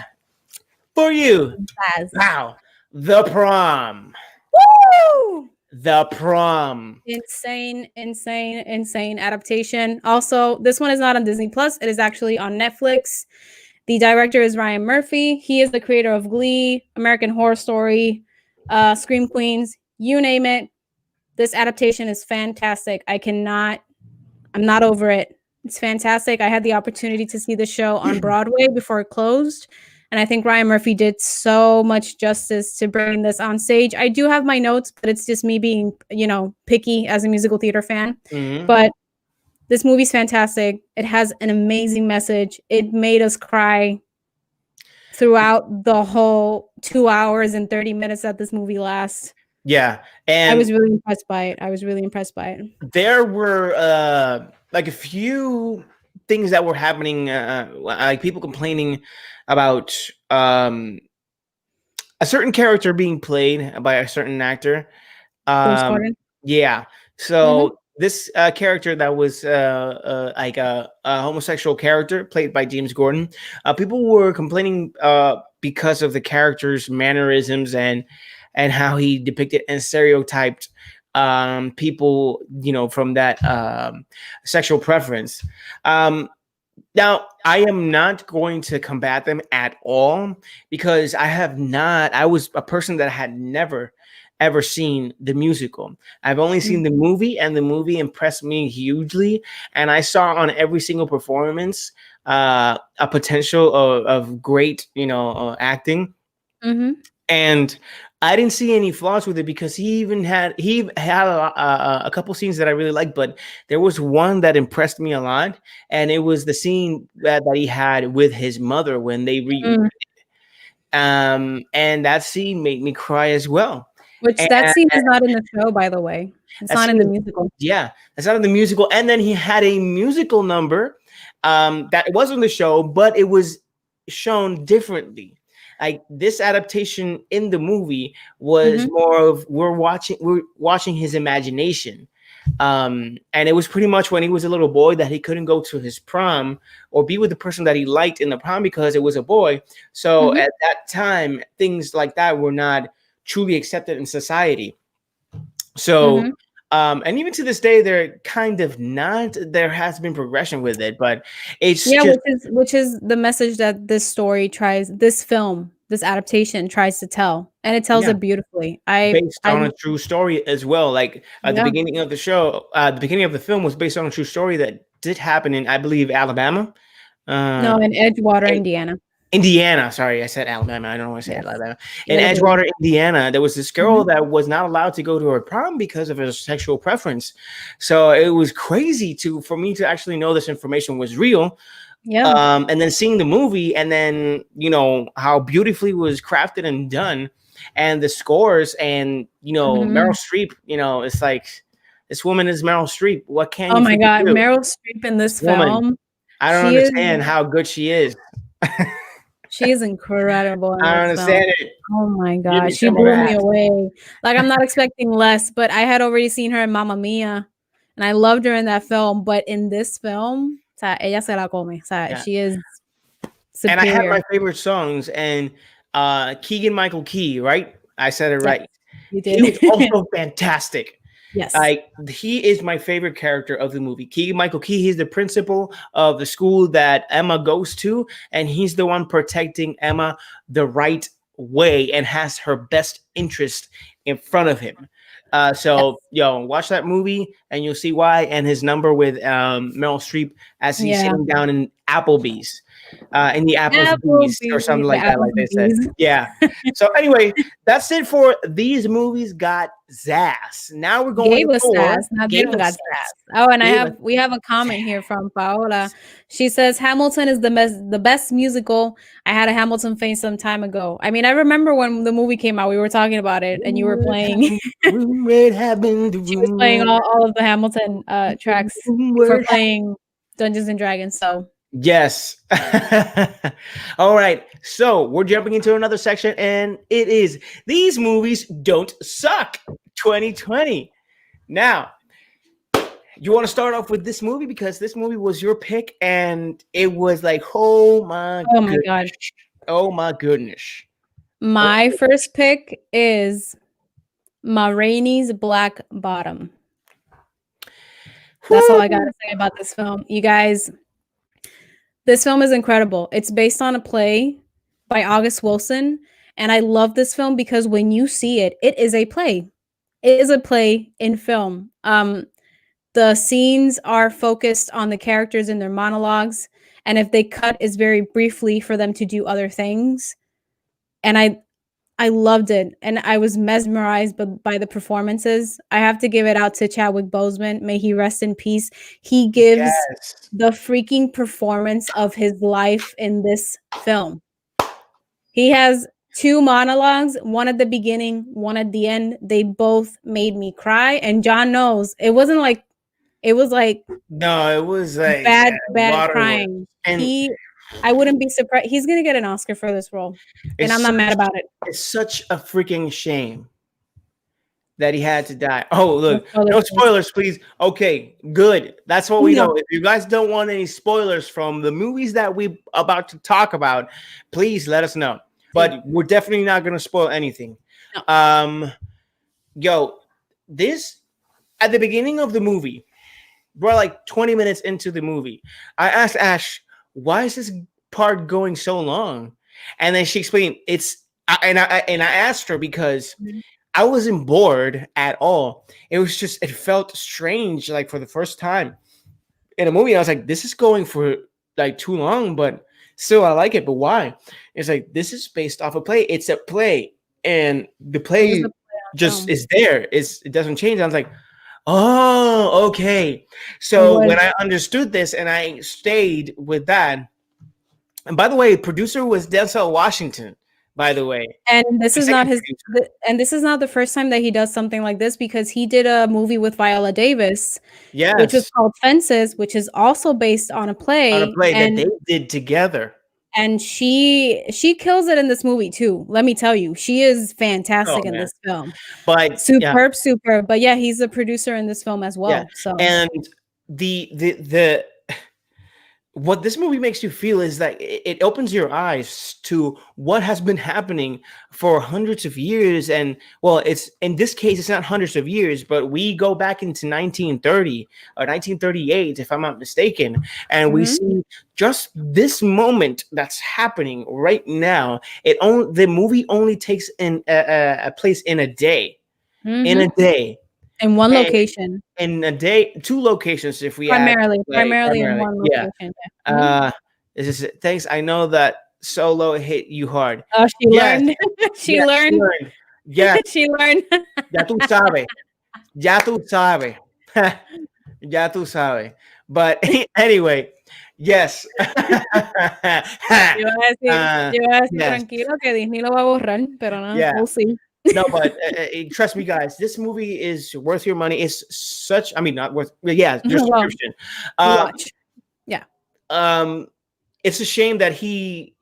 for you. Yes. Wow, the prom, Woo! the prom. Insane adaptation. Also, this one is not on Disney Plus. It is actually on Netflix. The director is Ryan Murphy. He is the creator of Glee, American Horror Story, Scream Queens, you name it. This adaptation is fantastic. I'm not over it. It's fantastic. I had the opportunity to see the show on Broadway before it closed. And I think Ryan Murphy did so much justice to bringing this on stage. I do have my notes, but it's just me being, picky as a musical theater fan. Mhm. But this movie's fantastic. It has an amazing message. It made us cry throughout the whole 2 hours and 30 minutes that this movie lasts. Yeah, I and was really impressed by it. there were like a few things that were happening, like people complaining about a certain character being played by a certain actor. James Um, Corden. yeah. Mhm. So this character that was like a homosexual character played by James Gordon, people were complaining because of the character's mannerisms and how he depicted and stereotyped people, from that sexual preference. Now, I am not going to combat them at all because I was a person that had never ever seen the musical. I've only seen the movie, and the movie impressed me hugely. And I saw on every single performance a potential of great, acting. Mhm. And I didn't see any flaws with it because he had a couple scenes that I really liked, but there was one that impressed me a lot, and it was the scene that he had with his mother when they Mm. and that scene made me cry as well. Which And that scene is not in the show, by the way. It's that not in scene, the musical. yeah, that's not in the musical. And then he had a musical number that was on the show, but it was shown differently. like this adaptation in the movie was Mhm. more of we're watching his imagination. And it was pretty much when he was a little boy that he couldn't go to his prom or be with the person that he liked in the prom because it was a boy. So Mhm. at that time, things like that were not truly accepted in society. So, Mhm. and even to this day, they're kind of not. There has been progression with it, but it's Yeah, just which is the message that this film, this adaptation tries to tell, and it tells yeah, it beautifully. I based I on a true story as well. Like at the Yeah. beginning of the show, the beginning of the film was based on a true story that did happen in, I believe, Alabama. No, Uh, in Edgewater, Indiana. Indiana. Sorry, I said Alabama. I don't want to say Yes. Alabama. You In gotta do Edgewater, Indiana, there was this girl Mhm. that was not allowed to go to her prom because of her sexual preference. So it was crazy to for me to actually know this information was real. Yeah. And then seeing the movie, and then how beautifully it was crafted and done, and the scores, and Meryl Mhm. Streep. It's like this woman is Meryl Streep. What can Oh you my freaking god, do? Meryl Streep in This this woman, film, I don't she is understand how good she is. she is incredible in I don't this film. understand it. Oh my Give god, me she some of blew me that. away. Like, I'm not expecting less, but I had already seen her in Mamma Mia, and I loved her in that film, but in this film, o sea, ella se la come. O sea, Yeah. she is And I have superior. my favorite songs, and Keegan Michael Key, right? I said it Yes, right. you He was did. also fantastic. Yes. Like he is my favorite character of the movie. Keegan Michael Key, he's the principal of the school that Emma goes to, and he's the one protecting Emma the right way and has her best interest in front of him. Yes. So watch that movie and you'll see why. And his number with Meryl Streep as he's Yeah. sitting down in the Applebee's or something Applebee's, the like that, like they said. Applebee's. Yeah. So anyway, that's it for these movies got Zass. Now we're going Gave us for sass. Now they Gave don't Us got Sass. sass. Oh, and Gave Us we have a comment here from Paola. Sass. She says Hamilton is the best musical. I had a Hamilton fan some time ago. I mean, I remember when the movie came out, we were talking about it, and you were playing. Room red happened, the She was room playing red, all of the Hamilton the tracks room for red. playing Dungeons and Dragons. So Yes. All right. So we're jumping into another section, and it is These Movies Don't Suck 2020. Now, you want to start off with this movie because this movie was your pick, and it was like, oh my oh my goodness. god, Oh my goodness. my first pick is Ma Rainey's Black Bottom. That's all I gotta Woo! say about this film, you guys. This film is incredible. It's based on a play by August Wilson, and I love this film because when you see it, it is a play. It is a play in film. The scenes are focused on the characters and their monologues, and if they cut, is very briefly for them to do other things. And I loved it, and I was mesmerized by the performances. I have to give it out to Chadwick Boseman. May he rest in peace. He gives Yes. the freaking performance of his life in this film. He has 2 monologues, one at the beginning, one at the end. They both made me cry, and John knows. It was like No, it was like bad waterworks. crying. And I wouldn't be surprised. He's gonna get an Oscar for this role, and it's I'm not mad such about it. it's such a freaking shame that he had to die. Oh, No look, spoilers, no please. spoilers, please. Okay, good. That's what we know. No. If you guys don't want any spoilers from the movies that we about to talk about, please let us know. But we're definitely not going to spoil anything. No. Yo, this at the beginning of the movie, we're like 20 minutes into the movie. I asked Ash, why is this part going so long? And then she explained and I asked her because Mhm. I wasn't bored at all. It was just, it felt strange, like for the first time in a movie. I was like, this is going for like too long, but still I like it. But why? It's like, this is based off a play. It's a play, and the It was play a play on just film. is there. It doesn't change. I was like, oh, okay. It So was when I understood this and I stayed with that, and by the way, producer was Denzel Washington, by the way. and this is not Executive his producer. and this is not the first time that he does something like this because he did a movie with Viola Davis, which was Yes, called Fences, which is also based on a on a play, play that and they did together. and she kills it in this movie too. Let me tell you, she is Oh fantastic in man, this film. but yeah, Superb, superb. But yeah, he's a producer in this film as yeah, well. So and the what this movie makes you feel is that it opens your eyes to what has been happening for hundreds of years. And well, it's in this case it's not hundreds of years, but we go back into 1930 or 1938 if I'm not mistaken, and we mhm, see just this moment that's happening right now. It only the movie only takes in a place in a day, in a mhm. day, In one and location. in a day, two locations if we add like Primarily in primarily, one yeah. location, yeah. Mhm. uh, this is thanks. I know that Solo hit you hard. Oh, she Yes, learned. She yes, she learned. learned. Yes, She learned. ya tú sabes, ya tú sabes, ya tú sabes. But anyway, yes. Yo iba a decir uh, yo iba a decir: yes, "Tranquilo que Disney lo va a borrar", pero no, yeah. we'll see. No, but trust me, guys, this movie is worth your money. It's such, I mean, not worth, yeah, your Well, subscription. you Um, watch. Yeah. um, it's a shame that he,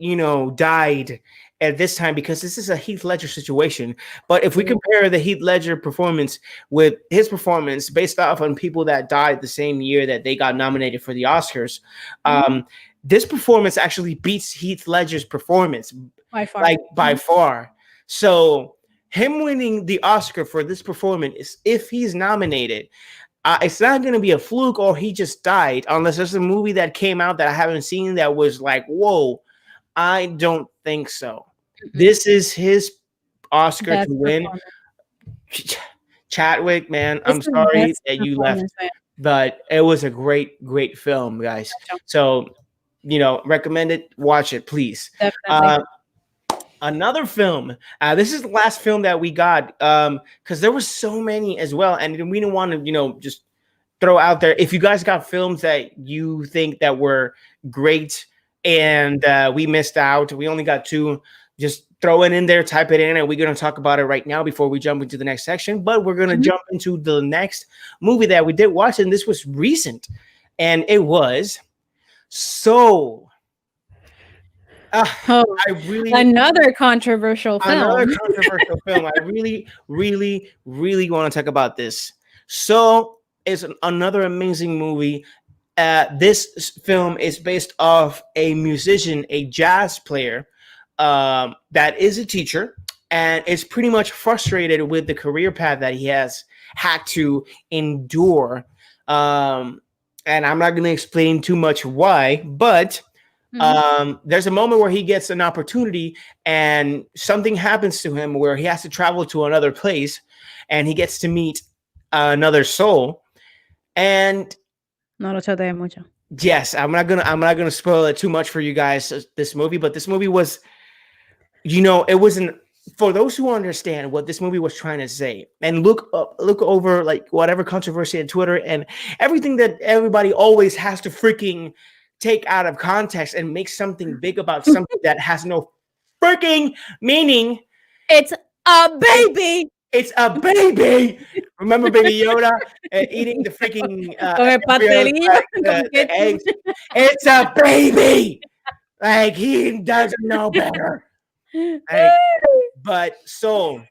died at this time because this is a Heath Ledger situation. But if we Yeah. compare the Heath Ledger performance with his performance based off on people that died the same year that they got nominated for the Oscars, Mhm. this performance actually beats Heath Ledger's performance, By far. like by Mhm. far. So him winning the Oscar for this performance, is if he's nominated, it's not going to be a fluke or he just died, unless there's a movie that came out that I haven't seen that was like, whoa. I don't think so. Mm-mm. This is his Oscar to Best win. performance. Chadwick, man, This I'm is sorry best that you left, performance, man. but it was a great, great film, guys. Gotcha. So, recommend it. Watch it, please. Definitely. Uh, Another film. This is the last film that we got because there was so many as well, and we didn't want to, just throw out there. If you guys got films that you think that were great and we missed out, we only got two. Just throw it in there, type it in, and we're going to talk about it right now before we jump into the next section. But we're going to Mhm. jump into the next movie that we did watch, and this was recent, and it was so. Oh, I really another controversial Another film. controversial film. I really, really, really want to talk about this. So it's another amazing movie. This film is based off a musician, a jazz player that is a teacher, and is pretty much frustrated with the career path that he has had to endure. Um, and I'm not going to explain too much why, but Mhm. there's a moment where he gets an opportunity and something happens to him where he has to travel to another place and he gets to meet another soul. And No lo chotees mucho. yes, I'm not gonna spoil it too much for you guys, this movie, but this movie was, it wasn't, for those who understand what this movie was trying to say and look over like whatever controversy on Twitter and everything that everybody always has to freaking take out of context and make something big about something that has no freaking meaning. It's a baby. It's a baby. Remember Baby Yoda eating the freaking Con el embryos, pastelillo, like con the ketchup. eggs. It's a baby. Like he doesn't know better. Like, but so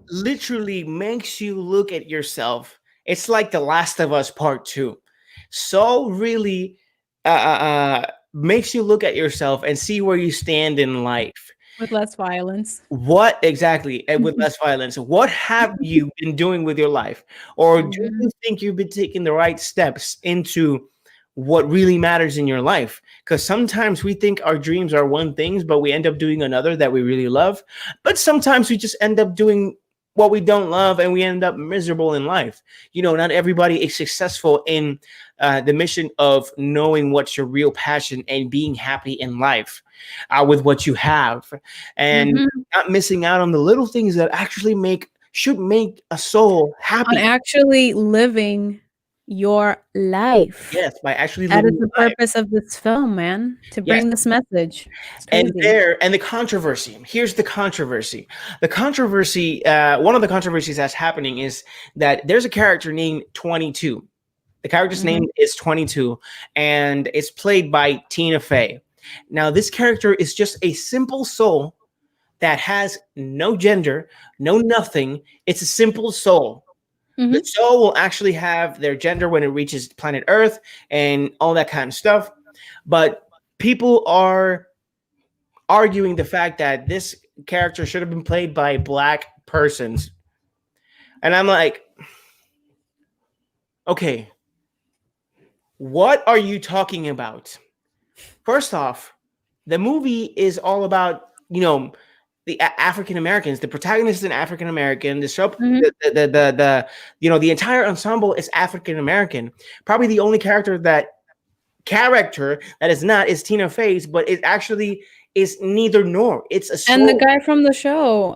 literally makes you look at yourself. It's like The Last of Us Part 2. So really makes you look at yourself and see where you stand in life. With less violence. What exactly, and with less violence, what have you been doing with your life? Or do Mhm. you think you've been taking the right steps into what really matters in your life? Because sometimes we think our dreams are one thing, but we end up doing another that we really love. But sometimes we just end up doing what we don't love and we end up miserable in life. Not everybody is successful in the mission of knowing what's your real passion and being happy in life with what you have, and Mhm. not missing out on the little things that actually should make a soul On happy. actually living your life. Yes, by actually That is living the your life. purpose of this film, man, to Yes. bring this message. It's And crazy. the controversy. Here's the controversy. The controversy. One of the controversies that's happening is that there's a character named 22. The character's name Mhm. is 22, and it's played by Tina Fey. Now, this character is just a simple soul that has no gender, no nothing. It's a simple soul. The Mhm. soul will actually have their gender when it reaches planet Earth and all that kind of stuff. But people are arguing the fact that this character should have been played by black persons. And I'm like, okay, what are you talking about? First off, the movie is all about, the African Americans. The protagonist is an African American. The show, Mhm. the entire ensemble is African American. Probably the only character that is not is Tina Fey's, but it actually is neither nor. It's a And the soul. guy from the show,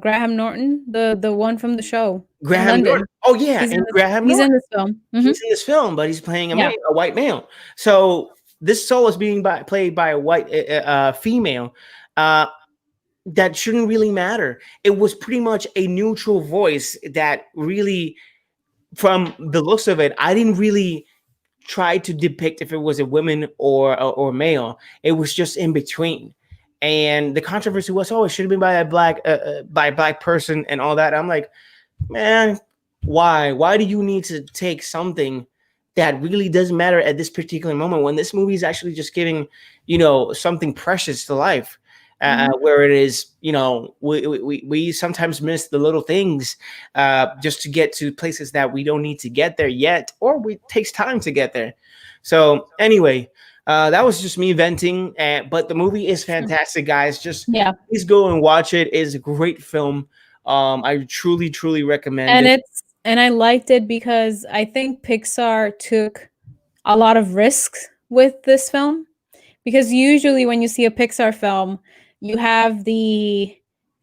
Graham Norton, the one from the show in Graham Norton. London. Oh yeah, He's in and this Graham he's in Norton. this film. Mhm. He's in this film, but he's playing Yeah. a white male. So this soul is being played by a white female. Uh, that shouldn't really matter. It was pretty much a neutral voice that really, from the looks of it, I didn't really try to depict if it was a woman or male. It was just in between. And the controversy was, oh, it should have been by a black person and all that. I'm like, man, why? Why do you need to take something that really doesn't matter at this particular moment when this movie is actually just giving, something precious to life? Mhm. Where it is, we sometimes miss the little things just to get to places that we don't need to get there yet, or it takes time to get there. So anyway, that was just me venting. But the movie is fantastic, guys. Just Yeah. please go and watch it. It is a great film. I truly, truly recommend And it. I liked it because I think Pixar took a lot of risks with this film, because usually when you see a Pixar film, you have the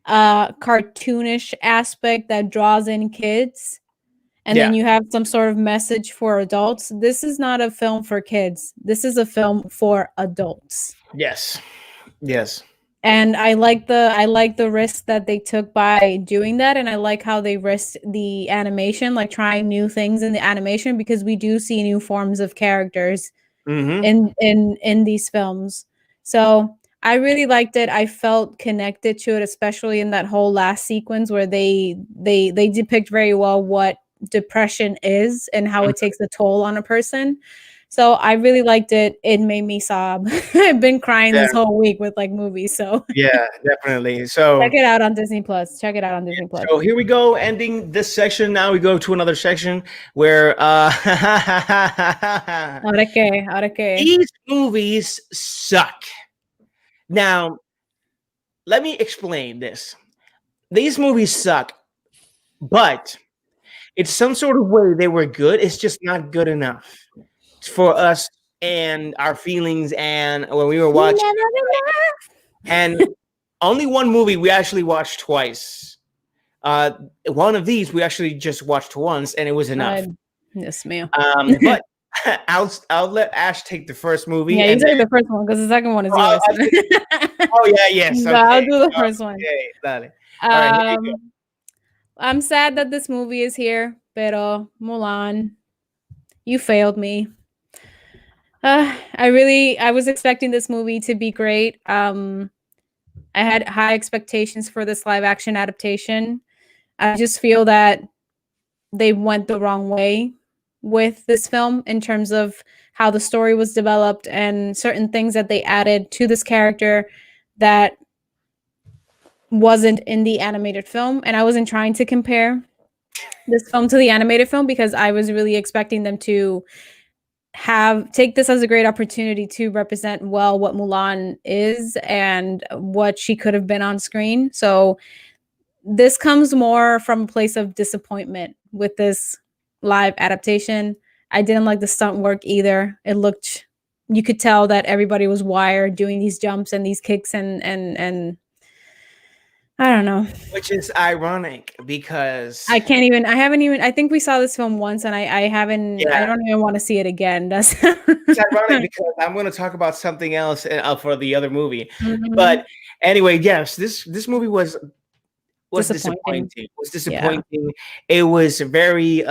cartoonish aspect that draws in kids, and Yeah. then you have some sort of message for adults. This is not a film for kids. This is a film for adults. Yes. Yes. And I like the risk that they took by doing that, and I like how they risked the animation, like trying new things in the animation, because we do see new forms of characters Mm-hmm. in these films. So I really liked it. I felt connected to it, especially in that whole last sequence where they depict very well what depression is and how it takes a toll on a person. So I really liked it. It made me sob. I've been crying Yeah. this whole week with like movies. So Yeah. Definitely. check So. it out on Disney Plus. Check it out on Disney Plus. So here we go, ending this section. Now we go to another section where Ahora qué, ahora qué. these movies suck. Now, let me explain this. These movies suck, but it's some sort of way they were good. It's just not good enough for us and our feelings. And when we were watching, and only one movie we actually watched twice. One of these we actually just watched once, and it was enough. Yes, ma'am. But I'll let Ash take the first movie, Yeah, you and then take the first one because the second one is oh, yours. oh yeah, yes, No, I'll okay, do the first one. okay, dale. All right, here you go. Um, I'm sad that this movie is here, pero Mulan, you failed me. I was expecting this movie to be great. I had high expectations for this live action adaptation. I just feel that they went the wrong way with this film in terms of how the story was developed and certain things that they added to this character that wasn't in the animated film. And I wasn't trying to compare this film to the animated film because I was really expecting them to take this as a great opportunity to represent well what Mulan is and what she could have been on screen. So this comes more from a place of disappointment with this live adaptation. I didn't like the stunt work either. You could tell that everybody was wired doing these jumps and these kicks and I don't know. Which is ironic because I haven't even, I think we saw this film once and I yeah, don't even want to see it again. That's it's ironic because I'm going to talk about something else for the other movie. Mhm. But anyway, yes, this movie was was Disappointing. disappointing. Was Yeah. disappointing. It was very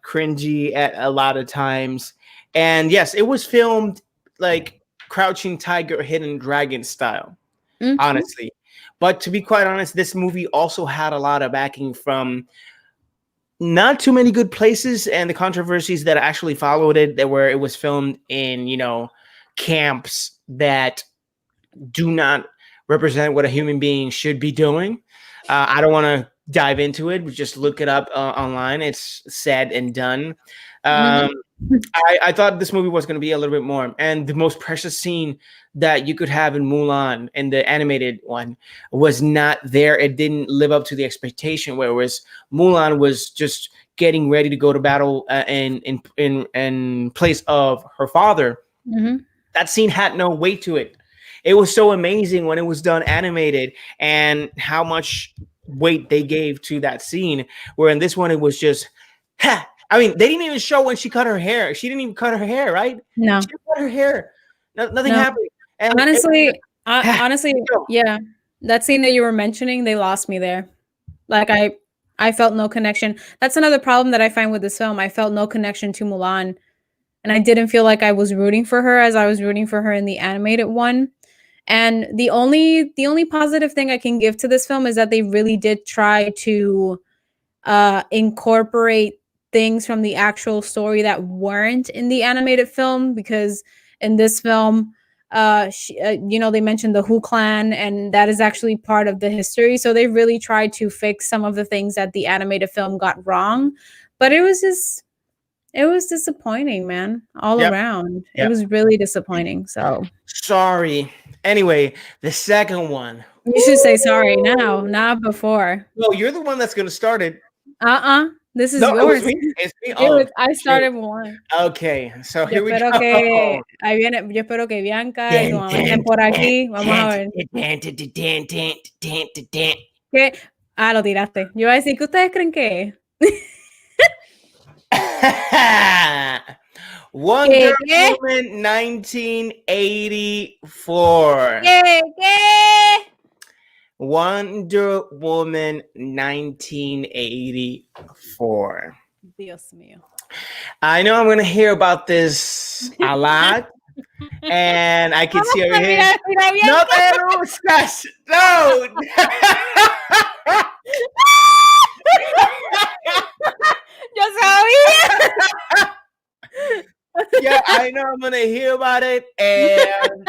cringy at a lot of times. And yes, it was filmed like Crouching Tiger, Hidden Dragon style, Mhm. honestly. But to be quite honest, this movie also had a lot of backing from not too many good places, and the controversies that actually followed it, that where it was filmed in, camps that do not represent what a human being should be doing. I don't want to dive into it, but just look it up online. It's said and done. Um, Mhm. I thought this movie was going to be a little bit more. And the most precious scene that you could have in Mulan, in the animated one, was not there. It didn't live up to the expectation. Whereas Mulan was just getting ready to go to battle in place of her father. Mhm. That scene had no weight to it. It was so amazing when it was done animated, and how much weight they gave to that scene. Where in this one, it was just, ha. I mean, they didn't even show when she cut her hair. She didn't even cut her hair, right? She No. didn't cut her hair. Nothing No. happened. And Honestly, ha, honestly, yo, yeah. That scene that you were mentioning, they lost me there. Like I felt no connection. That's another problem that I find with this film. I felt no connection to Mulan, and I didn't feel like I was rooting for her as I was rooting for her in the animated one. And the only positive thing I can give to this film is that they really did try to incorporate things from the actual story that weren't in the animated film, because in this film they mentioned the Hu clan, and that is actually part of the history, so they really tried to fix some of the things that the animated film got wrong. But it was disappointing, man, all yep, around. It yep. was really disappointing. So Sorry. Anyway, the second one. you should say sorry now, not before. No, you're the one that's gonna start it. This is No, it was yours. me. It's me. Oh, I shoot. started one. Okay, so Yo here we espero go. que ahí viene, yo espero que Bianca y tu mamá estén por aquí. Vamos a ver. ¿Qué? Lo tiraste. Yo iba a decir, ¿qué ustedes creen que es? Wonder ¿Qué? Woman 1984. ¿Qué? Wonder Woman 1984. Dios mío. I know I'm going to hear about this a lot. And I can see over here. Mira, No Bianca. te buscas. No. Yo sabía. Yeah, I know I'm gonna hear about it, and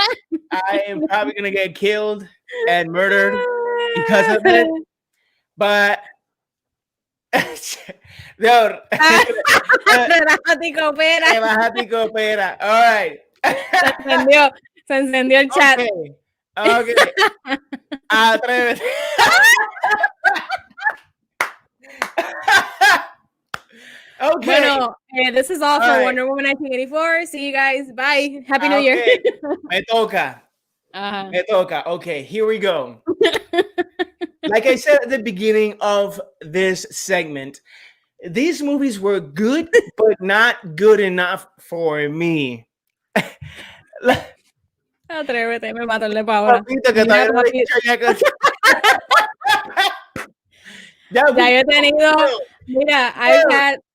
I am probably gonna get killed and murdered because of it. But no, Relájate, coopera. bájate y coopera. All right. Se encendió el chat. Okay. Atrévete. Okay. Bueno, this is all for Wonder Woman 1984. See you guys. Bye. Happy New Year. Me toca. Me toca. Okay, here we go. Like I said at the beginning of this segment, these movies were good, but not good enough for me. Atrévete, me mato el lepo ahora. Papito, que todavía no he dicho ya que... Ya yo he tenido, mira,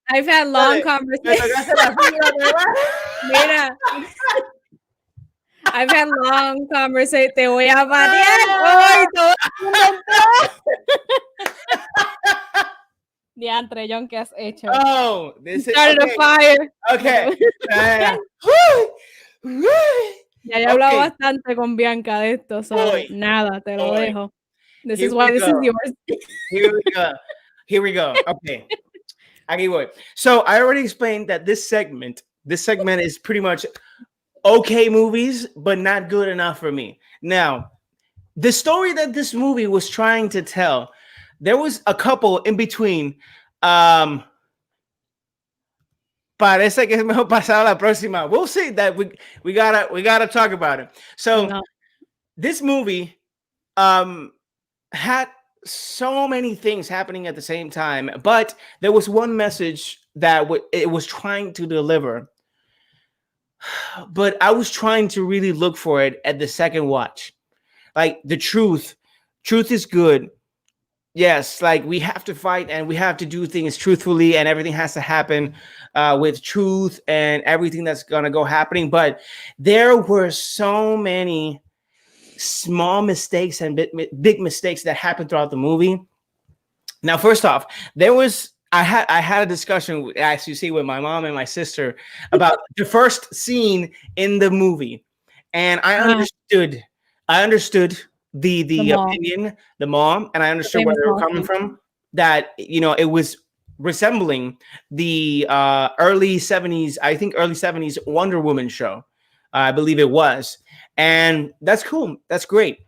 I've had long conversations. Mira, I've had long conversations. Te voy a patear. ¡Ay, todo el mundo entró! Diantre, John, ¿qué has hecho? Oh, this is started a fire. Okay. Ya he hablado bastante con Bianca de esto, so nada, te lo dejo. This is why this is yours. Here we go. Okay. Aquí voy. So I already explained that this segment is pretty much okay movies, but not good enough for me. Now, the story that this movie was trying to tell, there was a couple in between. Parece que es mejor pasar a la próxima. We'll see that we gotta talk about it. So this movie had so many things happening at the same time, but there was one message that it was trying to deliver. But I was trying to really look for it at the second watch. Like the truth is good. Yes, like we have to fight and we have to do things truthfully, and everything has to happen with truth and everything that's gonna go happening. But there were so many small mistakes and big mistakes that happened throughout the movie. Now, first off, I had a discussion, as you see, with my mom and my sister about the first scene in the movie, and Ah, I understood the the mall, opinion, the mom, and I the understood where famous they were mall coming scene. from. That it was resembling the early '70s, I think early '70s Wonder Woman show, I believe it was, and that's cool, that's great,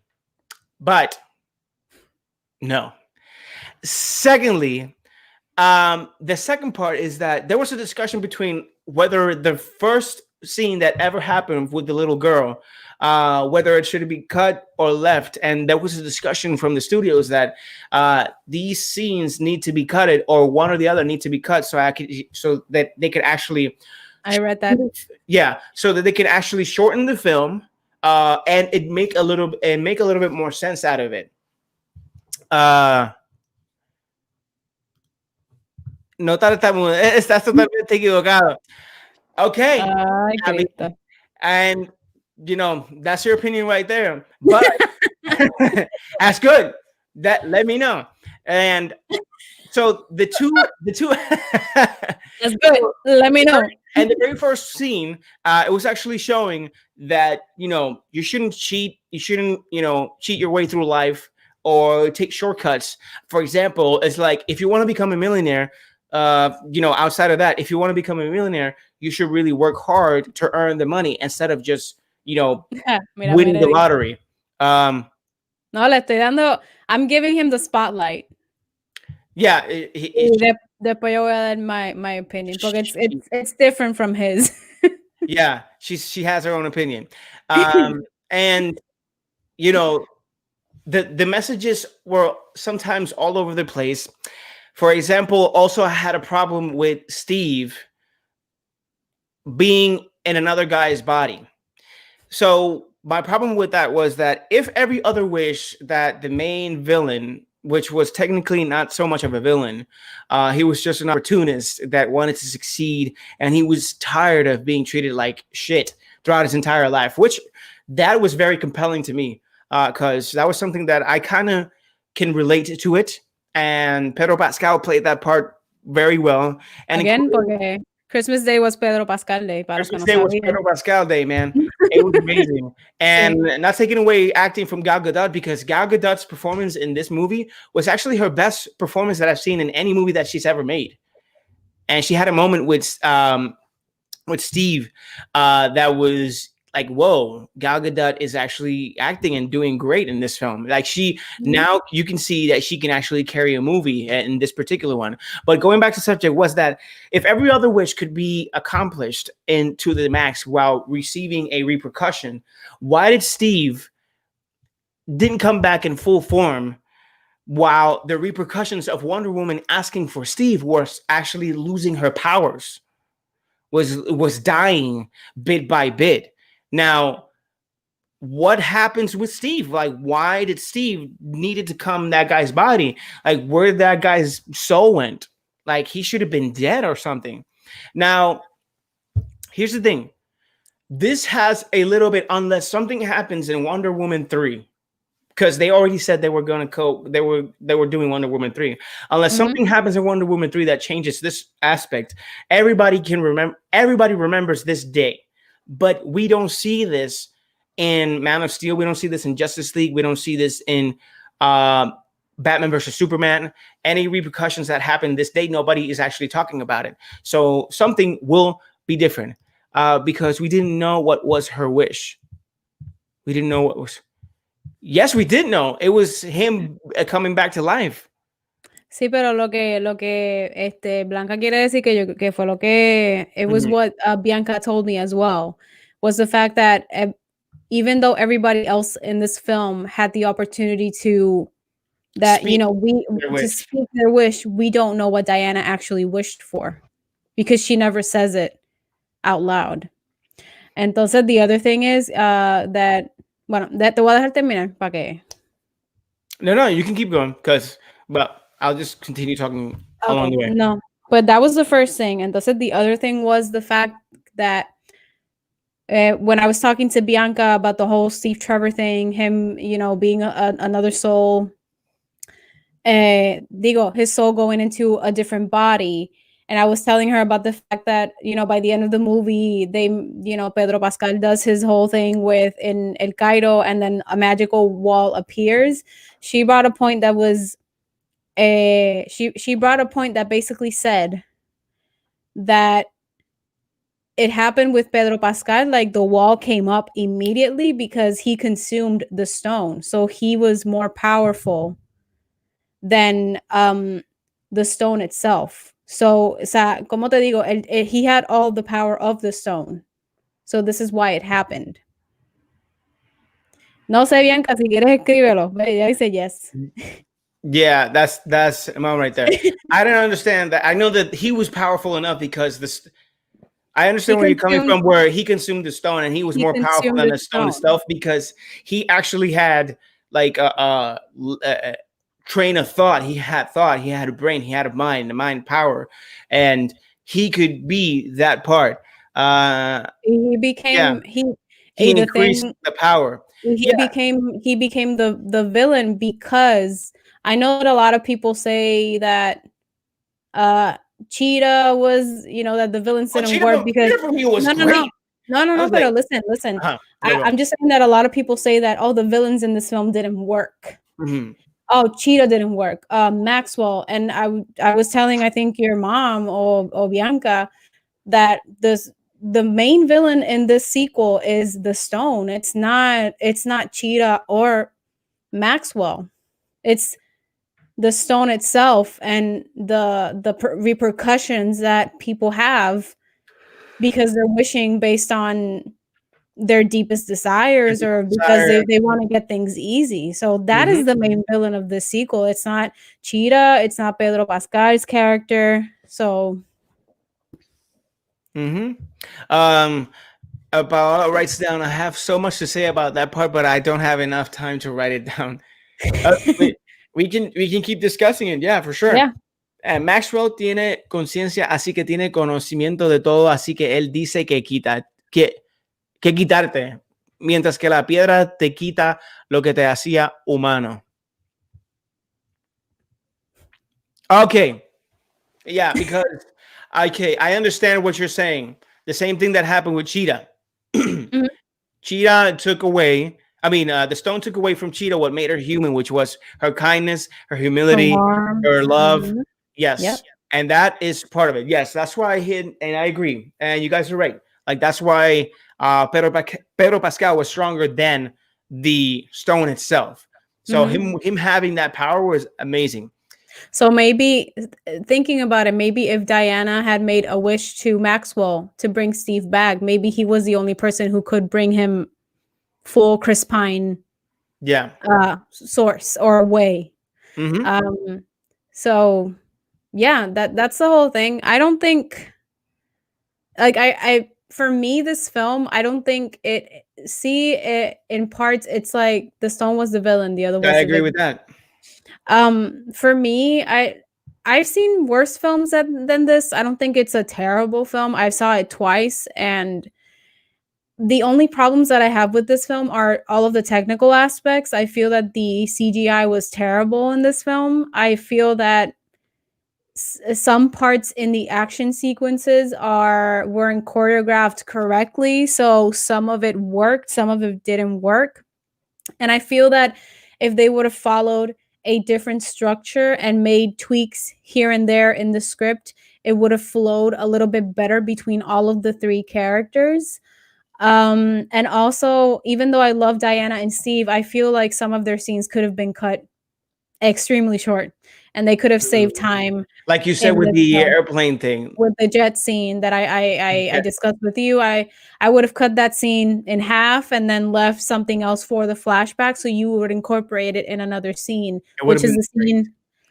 but no. Secondly, the second part is that there was a discussion between whether the first scene that ever happened with the little girl, whether it should be cut or left, and there was a discussion from the studios that these scenes need to be cutted, or one or the other need to be cut, so that they could actually, I read that. yeah, so that they can actually shorten the film, and it make a little bit more sense out of it. Uh, no tartamudo, estás totalmente equivocado. Okay, Ay, I mean, Cristo. and that's your opinion right there. But that's good. That let me know. And so the two, That's good. so Let me know. and the very first scene, it was actually showing that you shouldn't cheat. You shouldn't cheat your way through life or take shortcuts. For example, it's like if you want to become a millionaire, outside of that, if you want to become a millionaire, you should really work hard to earn the money instead of just Mira, winning the Meredi. lottery. Um, No, le estoy dando. I'm giving him the spotlight. yeah, Y después yo voy a dar my opinion porque it's different from his. yeah, she has her own opinion, and you know the messages were sometimes all over the place. For example, also I had a problem with Steve being in another guy's body. So my problem with that was that if every other wish that the main villain, which was technically not so much of a villain, he was just an opportunist that wanted to succeed, and he was tired of being treated like shit throughout his entire life, which that was very compelling to me because that was something that I kind of can relate to it, and Pedro Pascal played that part very well, and Again, including porque Christmas Day was Pedro Pascal Day, para los que Christmas no Day was sabían. Pedro Pascal Day, man. It was amazing. And Sí. not taking away acting from Gal Gadot, because Gal Gadot's performance in this movie was actually her best performance that I've seen in any movie that she's ever made. And she had a moment with Steve that was like, whoa, Gal Gadot is actually acting and doing great in this film. Like now you can see that she can actually carry a movie in this particular one. But going back to the subject was that if every other wish could be accomplished into the max while receiving a repercussion, why did Steve didn't come back in full form while the repercussions of Wonder Woman asking for Steve was actually losing her powers? Was dying bit by bit. Now, what happens with Steve? Like, why did Steve needed to come that guy's body? Like, where that guy's soul went? Like, he should have been dead or something. Now, here's the thing. This has a little bit, unless something happens in Wonder Woman 3, because they already said they were going to they were doing Wonder Woman 3. Unless something happens in Wonder Woman 3 that changes this aspect, everybody remembers this day. But we don't see this in Man of Steel, we don't see this in Justice League, we don't see this in uh, Batman versus Superman. Any repercussions that happen this day, nobody is actually talking about it. So something will be different because we didn't know what was her wish. We didn't know what was. Yes, we did know. It was him coming back to life. Sí, pero lo que Blanca quiere decir que fue lo que it was what Bianca told me as well, was the fact that even though everybody else in this film had the opportunity to Speak we their to wish. speak their wish, we don't know what Diana actually wished for because she never says it out loud. Entonces, the other thing is that, bueno, te voy a dejar terminar para que. No, you can keep going because But I'll just continue talking along Okay, the way. no. But that was the first thing. And entonces the other thing was the fact that when I was talking to Bianca about the whole Steve Trevor thing, him, being another soul, digo, his soul going into a different body. And I was telling her about the fact that, by the end of the movie, Pedro Pascal does his whole thing with in El Cairo, and then a magical wall appears. She brought a point that was, she brought a point that basically said that it happened with Pedro Pascal, like the wall came up immediately because he consumed the stone. So he was more powerful than the stone itself. So, o sea, como te digo, he had all the power of the stone. So this is why it happened. No sé, Bianca, si quieres escríbelo. Ella dice yes. Yeah, that's a moment right there. I don't understand that. I know that he was powerful enough because this. I He understand where you're coming consumed from, where he consumed the stone and he was he more powerful consumed than the the stone stone. itself because he actually had like a train of thought. He had thought. He had a brain. He had a mind power, and he could be that part. He Yeah, became he the increased thing the power. he Yeah, became he became the villain because I know that a lot of people say that uh Cheetah was, that the villains oh, didn't work because Cheetah for me was no, no, no. great. No, no, I no, was but like, listen. go go. I'm just saying that a lot of people say that, oh, the villains in this film didn't work. Mhm. Oh, Cheetah didn't work. Maxwell, and I was telling, I think, your mom or Bianca, that the main villain in this sequel is the stone. It's not Cheetah or Maxwell. It's the stone itself and the repercussions that people have because they're wishing based on their deepest desires or because Desire. they want to get things easy. So that Mhm. is the main villain of the sequel. It's not Cheetah, it's not Pedro Pascal's character. So Mhm. Um, Paola writes down. I have so much to say about that part, but I don't have enough time to write it down. We can keep discussing it. Yeah, for sure. yeah. Maxwell tiene conciencia, así que tiene conocimiento de todo, así que él dice que quitarte, mientras que la piedra te quita lo que te hacía humano. Okay, yeah, because okay, I understand what you're saying. The same thing that happened with Cheetah. Mhm. Cheetah took away. I mean, the stone took away from Cheetah what made her human, which was her kindness, her Her humility, warmth. her love. Mhm. Yes, Yep. and that is part of it. Yes, that's why I hid, and I agree. And you guys are right. Like that's why Pedro Pascal was stronger than the stone itself. So Mhm. him having that power was amazing. So maybe thinking about it, maybe if Diana had made a wish to Maxwell to bring Steve back, maybe he was the only person who could bring him full Crispine Yeah. source or way. Mm-hmm. Um, so yeah, that's the whole thing. I don't think like I for me this film, I don't think it in parts it's like the stone was the villain, the other I was the agree victim. with that. For me, I've seen worse films than this. I don't think it's a terrible film. I saw it twice, and the only problems that I have with this film are all of the technical aspects. I feel that the CGI was terrible in this film. I feel that some parts in the action sequences weren't choreographed correctly, so some of it worked, some of it didn't work. And I feel that if they would have followed a different structure and made tweaks here and there in the script, it would have flowed a little bit better between all of the three characters. And also, even though I love Diana and Steve, I feel like some of their scenes could have been cut extremely short and they could have saved time Like you said in with this the film. airplane thing. With the jet scene that I Yeah, discussed with you, I would have cut that scene in half and then left something else for the flashback, so you would incorporate it in another scene, it would have been great.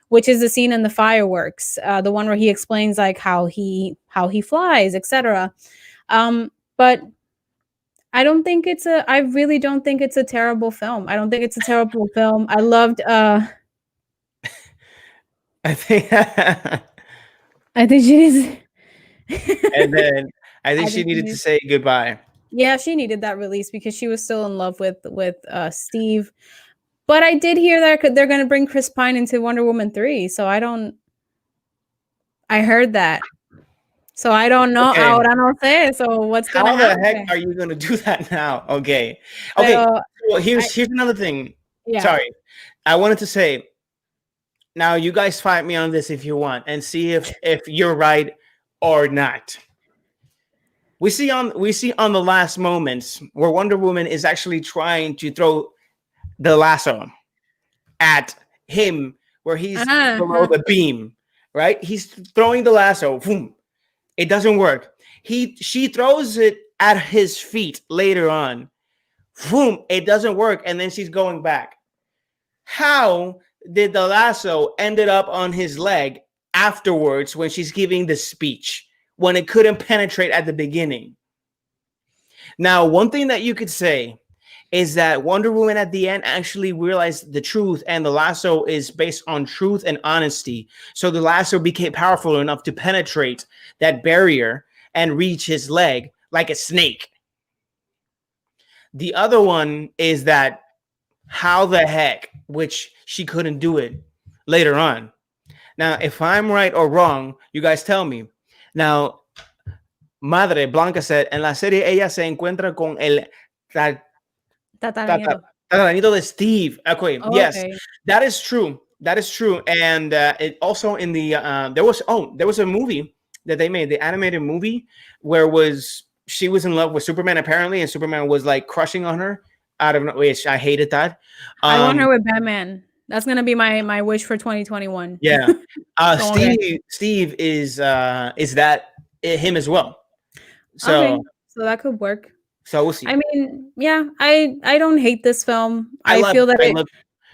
which is the scene in the fireworks, the one where he explains like how he flies, etc. But I really don't think it's a terrible film. I don't think it's a terrible film. I loved I think, I think she is. and then I think I she think she needed to needs. say goodbye. Yeah, she needed that release because she was still in love with Steve. But I did hear that they're gonna bring Chris Pine into Wonder Woman 3. So I don't. I heard that. So I don't know. Okay, Ahora no sé. So what's gonna how the heck happen? are you gonna do that now? Okay, okay. Pero Well, I here's another thing. yeah. Sorry, I wanted to say. Now you guys fight me on this if you want, and see if you're right or not. We see on the last moments where Wonder Woman is actually trying to throw the lasso at him, where he's below Uh-huh. the beam, right? He's throwing the lasso. Boom. It doesn't work. She throws it at his feet later on. Boom. It doesn't work, and then she's going back. How did the lasso ended up on his leg afterwards when she's giving the speech when it couldn't penetrate at the beginning? Now, one thing that you could say is that Wonder Woman at the end actually realized the truth, and the lasso is based on truth and honesty. So the lasso became powerful enough to penetrate that barrier and reach his leg like a snake. The other one is that how the heck, which she couldn't do it later on. Now, if I'm right or wrong, you guys tell me. Now, Madre Blanca said, en la serie ella se encuentra con el Tataranieto. Taranito de Steve. Okay, Oh, yes, okay. that is true. That is true. And it also in the there was a movie that they made, the animated movie, where was she was in love with Superman apparently, and Superman was like crushing on her out of which I hated that. I want her Um, with Batman. That's gonna be my wish for 2021. yeah, Como que Steve is that him as well. okay, So so that could work. we'll see. I mean, yeah, I don't hate this film. I I love feel that I it love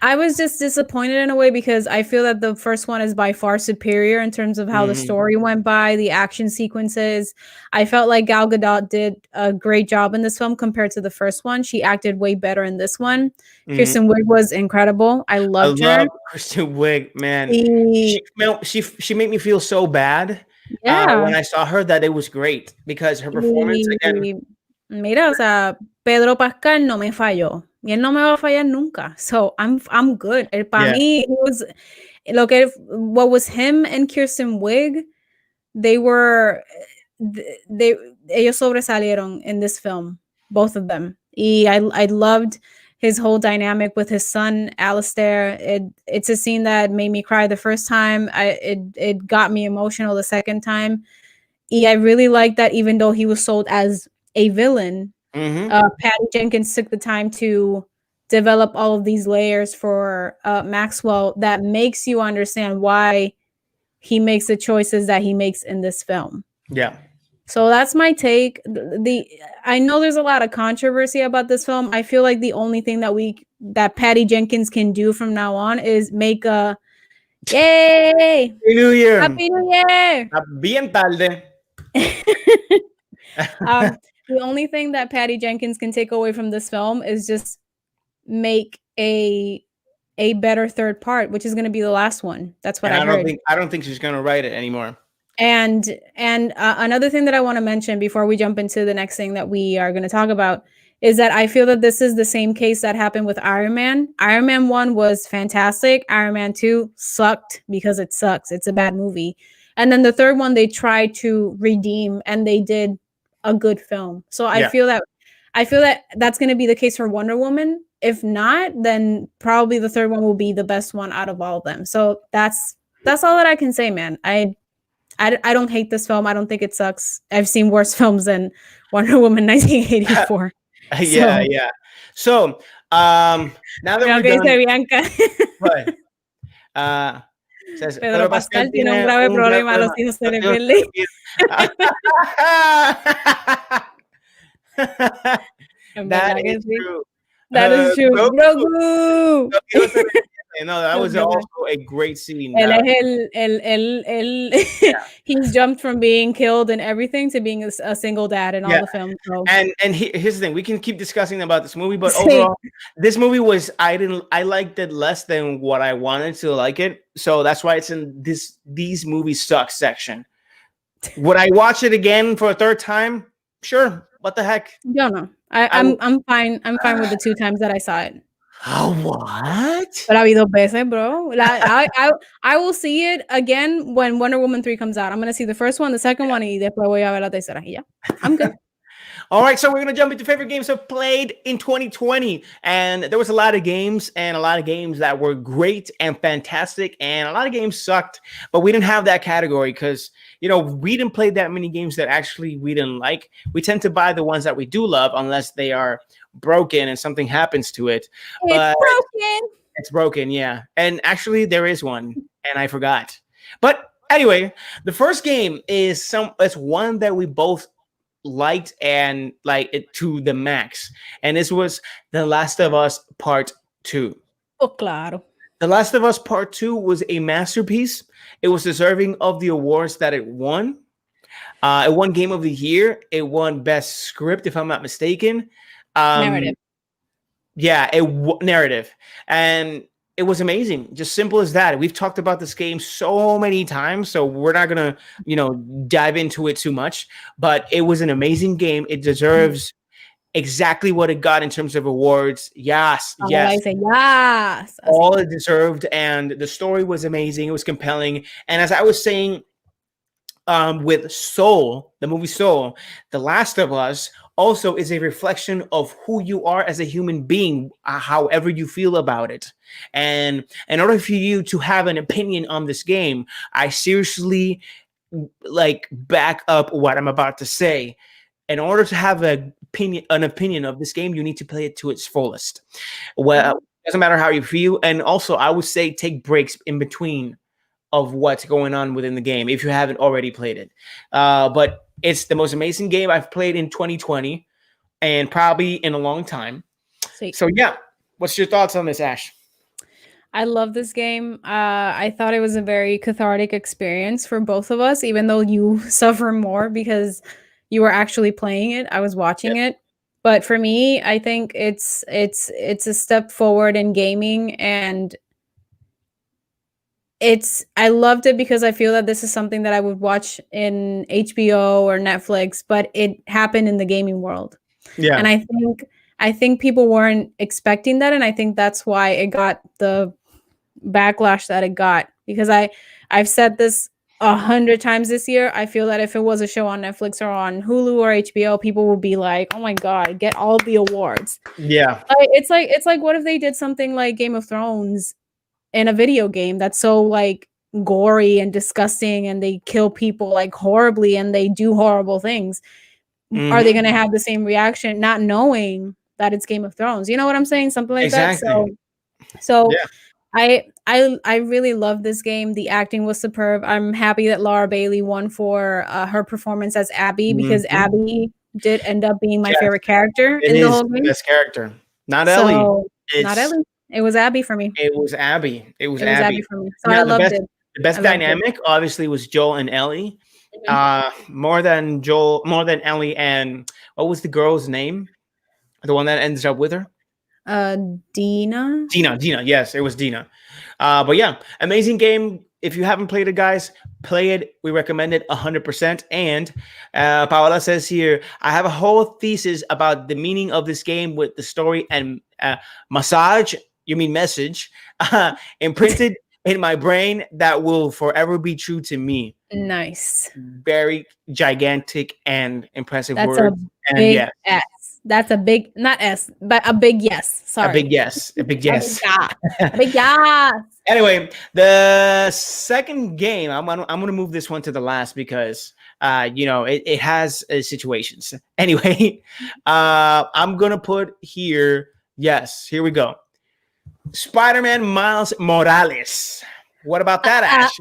I was just disappointed in a way because I feel that the first one is by far superior in terms of how the mhm, story went by, the action sequences. I felt like Gal Gadot did a great job in this film compared to the first one. She acted way better in this one. mhm. Kirsten Wiig was incredible. I I loved her. love Kristen Wiig, man. Y She made me feel so bad yeah. when I saw her that it was great because her performance again. Y mira, o sea, Pedro Pascal no me falló. Y él no me va a fallar nunca. So I'm good. Para Yeah. mí, he was what was him and Kirsten Wiig, they were they ellos sobresalieron in this film, both of them. Y I loved his whole dynamic with his son Alistair. It's a scene that made me cry the first time. It got me emotional the second time. Y I really like that even though he was sold as a villain, Hmm. Patty Jenkins took the time to develop all of these layers for Maxwell that makes you understand why he makes the choices that he makes in this film. Yeah. So that's my take. I know there's a lot of controversy about this film. I feel like the only thing that Patty Jenkins can do from now on is make a yay, Happy New Year. Happy New Year. Bien tarde. The only thing that Patty Jenkins can take away from this film is just make a better third part, which is going to be the last one. That's what And I heard. I don't think she's gonna write it anymore. And another thing that I want to mention before we jump into the next thing that we are going to talk about is that I feel that this is the same case that happened with Iron Man. Iron Man 1 was fantastic. Iron Man 2 sucked because it sucks. It's a bad movie. And then the third one they tried to redeem and they did a good film. So I Yeah. feel that that's going to be the case for Wonder Woman. If not, then probably the third one will be the best one out of all of them. So that's all that I can say, man. I don't hate this film. I don't think it sucks. I've seen worse films than Wonder Woman 1984. Yeah, yeah. So now that Mira we're lo que done, dice Bianca. what? Says Pedro Pascal tiene un grave un grave problema a los hijos se le problema. pierde. En That verdad que is sí. true. That is true. Grogu. Grogu. No quiero ser And no, that Oh was my God. also a great scene. Él es he's jumped from being killed and everything to being a single dad in all Yeah, the films. So and here's the thing: we can keep discussing about this movie, but sí. overall, this movie was I liked it less than what I wanted to like it, so that's why it's in these movies suck section. Would I watch it again for a third time? Sure. What the heck? Yo no. I will. I'm fine. I'm fine with the 2 times that I saw it. What? Pero la vi 2 veces, bro. I will see it again when Wonder Woman 3 comes out. I'm gonna see the first one, the second one, y después voy a ver la tercera. Y ya. I'm good. All right, so we're gonna jump into favorite games I've played in 2020, and there was a lot of games and a lot of games that were great and fantastic, and a lot of games sucked. But we didn't have that category because we didn't play that many games that actually we didn't like. We tend to buy the ones that we do love, unless they are broken and something happens to it. It's But broken. it's broken, yeah. And actually, there is one, and I forgot. But anyway, the first game is it's one that we both liked and like it to the max, and this was The Last of Us Part 2. Oh, claro. The Last of Us Part 2 was a masterpiece. It was deserving of the awards that it won. It won Game of the Year. It won Best Script, if I'm not mistaken. Narrative. Yeah, narrative, and it was amazing. Just simple as that. We've talked about this game so many times, so we're not gonna, dive into it too much. But it was an amazing game. It deserves exactly what it got in terms of awards. Yes, yes, Yes. all it deserved, and the story was amazing. It was compelling, and as I was saying, with Soul, the movie Soul, The Last of Us also is a reflection of who you are as a human being, however you feel about it. And in order for you to have an opinion on this game, I seriously back up what I'm about to say. In order to have an opinion of this game, you need to play it to its fullest. Well, it doesn't matter how you feel. And also, I would say take breaks in between of what's going on within the game if you haven't already played it. But it's the most amazing game I've played in 2020 and probably in a long time. Sweet. So yeah, what's your thoughts on this, Ash? I love this game. I thought it was a very cathartic experience for both of us, even though you suffer more because you were actually playing it. I was watching it. But for me, I think it's a step forward in gaming, and I loved it because I feel that this is something that I would watch in HBO or Netflix, but it happened in the gaming world. Yeah. And I think people weren't expecting that, and I think that's why it got the backlash that it got, because I've said this 100 times this year. I feel that if it was a show on Netflix or on Hulu or HBO, people would be like, "Oh my god, get all the awards." Yeah. It's like what if they did something like Game of Thrones in a video game that's so like gory and disgusting, and they kill people like horribly and they do horrible things. Are they going to have the same reaction not knowing that it's Game of Thrones? You know what I'm saying? Something like Exactly. that. So Yeah. I really love this game. The acting was superb. I'm happy that Laura Bailey won for her performance as Abby, because Abby did end up being my favorite character in the whole game. Best character, not Ellie. Not Ellie. It was Abby for me. It was Abby. It was Abby for me. So I loved it. The best dynamic, obviously, was Joel and Ellie. More than Ellie, and what was the girl's name? The one that ends up with her? Dina. Dina. Yes, it was Dina. But yeah, amazing game. If you haven't played it, guys, play it. We recommend it 100%. And Paola says here, I have a whole thesis about the meaning of this game with the story and message imprinted in my brain that will forever be true to me. Nice. Very gigantic and impressive That's words. A big S. That's a big, not S, but a big yes. Sorry. A big yes. A big yes. A big yes. Anyway, the second game, I'm gonna move this one to the last because it has situations. Anyway, I'm gonna put here. Yes, here we go. Spider-Man Miles Morales. What about that, Ash?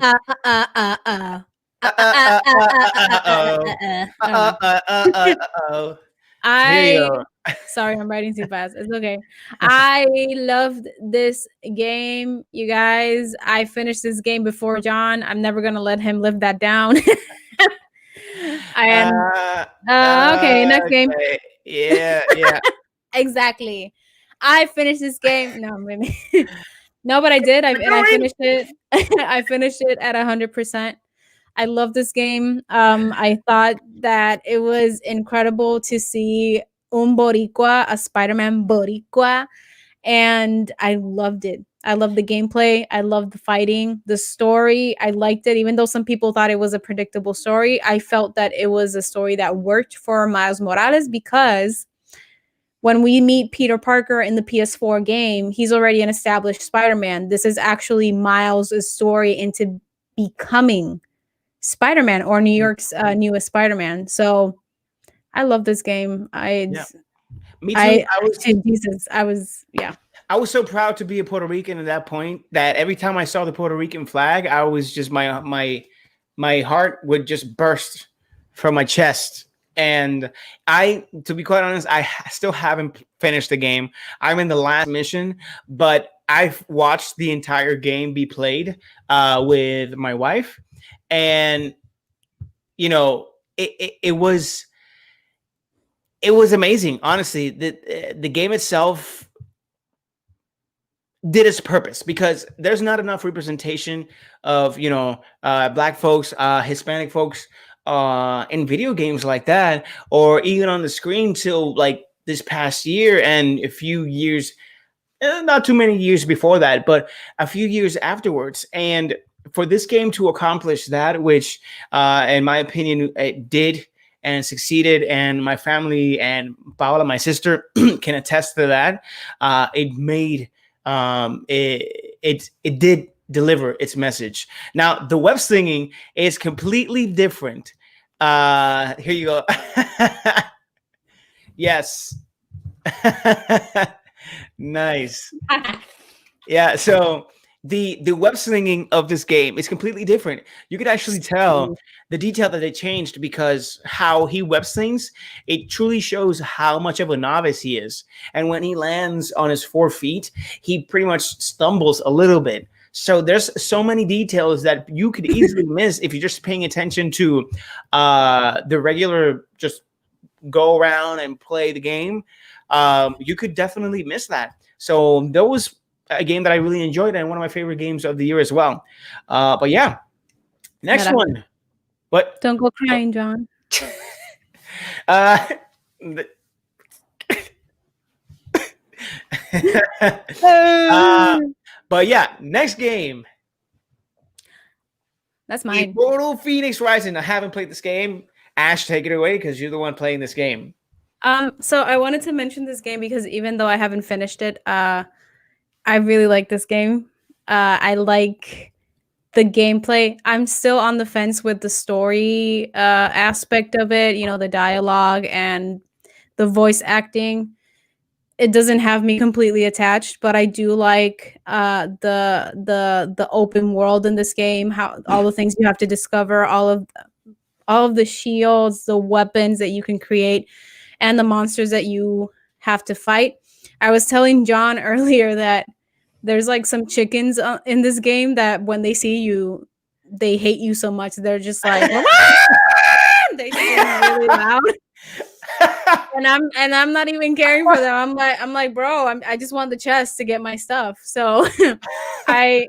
Sorry, I'm writing too fast. It's okay. I loved this game, you guys. I finished this game before John. I'm never gonna let him live that down. And Uh, okay, next game. okay. Yeah, yeah. Exactly. I finished this game. No, maybe. No, but I did. I Victory! finished it. I finished it at 100%. I love this game. I thought that it was incredible to see un Boricua, a Spider-Man Boricua, and I loved it. I loved the gameplay. I loved the fighting, the story. I liked it, even though some people thought it was a predictable story. I felt that it was a story that worked for Miles Morales because when we meet Peter Parker in the PS4 game, he's already an established Spider-Man. This is actually Miles' story into becoming Spider-Man or New York's newest Spider-Man. So I love this game. Yeah, me too. Jesus, yeah. I was so proud to be a Puerto Rican at that point that every time I saw the Puerto Rican flag, I was just my heart would just burst from my chest. And to be quite honest, I still haven't finished the game. I'm in the last mission, but I've watched the entire game be played with my wife, and you know, it was amazing. Honestly, the game itself did its purpose because there's not enough representation of black folks, Hispanic folks in video games like that, or even on the screen till like this past year and a few years, not too many years before that, but a few years afterwards. And for this game to accomplish that, which in my opinion it did and succeeded, and my family and Paola, my sister, can attest to that, it made it did deliver its message. Now the web slinging is completely different. Here you go. Yes. Nice. Yeah, so the web slinging of this game is completely different. You could actually tell the detail that they changed because how he web slings, it truly shows how much of a novice he is. And when he lands on his 4 feet, he pretty much stumbles a little bit. So there's so many details that you could easily miss if you're just paying attention to the regular just go around and play the game. You could definitely miss that. So that was a game that I really enjoyed and one of my favorite games of the year as well. But yeah, next one. What? Don't go crying, John. uh, but yeah, next game. That's mine. Immortal Phoenix Rising. I haven't played this game. Ash, take it away because you're the one playing this game. So I wanted to mention this game because even though I haven't finished it, I really like this game. I like the gameplay. I'm still on the fence with the story aspect of it, the dialogue and the voice acting. It doesn't have me completely attached, but I do like the open world in this game, how all the things you have to discover, all of the shields, the weapons that you can create, and the monsters that you have to fight. I was telling John earlier that there's like some chickens in this game that when they see you, they hate you so much. They're just like, they scream really loud. and I'm not even caring for them. I'm like, bro, I just want the chest to get my stuff. So I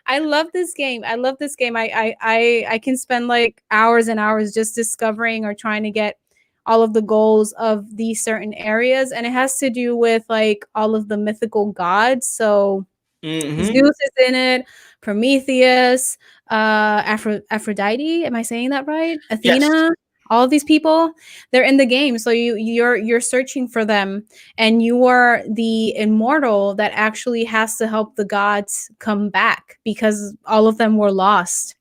I love this game. I love this game. I can spend like hours and hours just discovering or trying to get all of the goals of these certain areas, and it has to do with like all of the mythical gods. So Zeus is in it, Prometheus, Aphrodite. Am I saying that right? Athena. Yes. All of these people, they're in the game. So you're searching for them, and you are the immortal that actually has to help the gods come back because all of them were lost.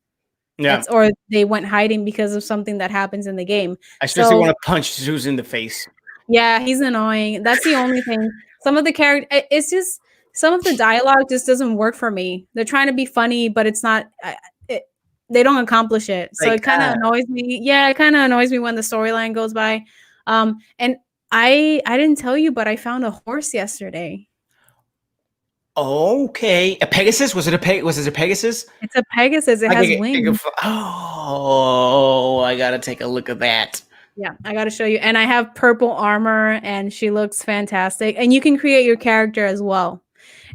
Yeah. Or they went hiding because of something that happens in the game. I especially want to punch Zeus in the face. Yeah, he's annoying. That's the only thing. Some of the character, it's just some of the dialogue just doesn't work for me. They're trying to be funny, but it's not. They don't accomplish it. So it kind of annoys me. Yeah, it kind of annoys me when the storyline goes by. And I didn't tell you, but I found a horse yesterday. Okay, a Pegasus? Was it a Pegasus? It's a Pegasus. It Like has wings. oh, I gotta take a look at that. Yeah, I got to show you. And I have purple armor, and she looks fantastic. And you can create your character as well.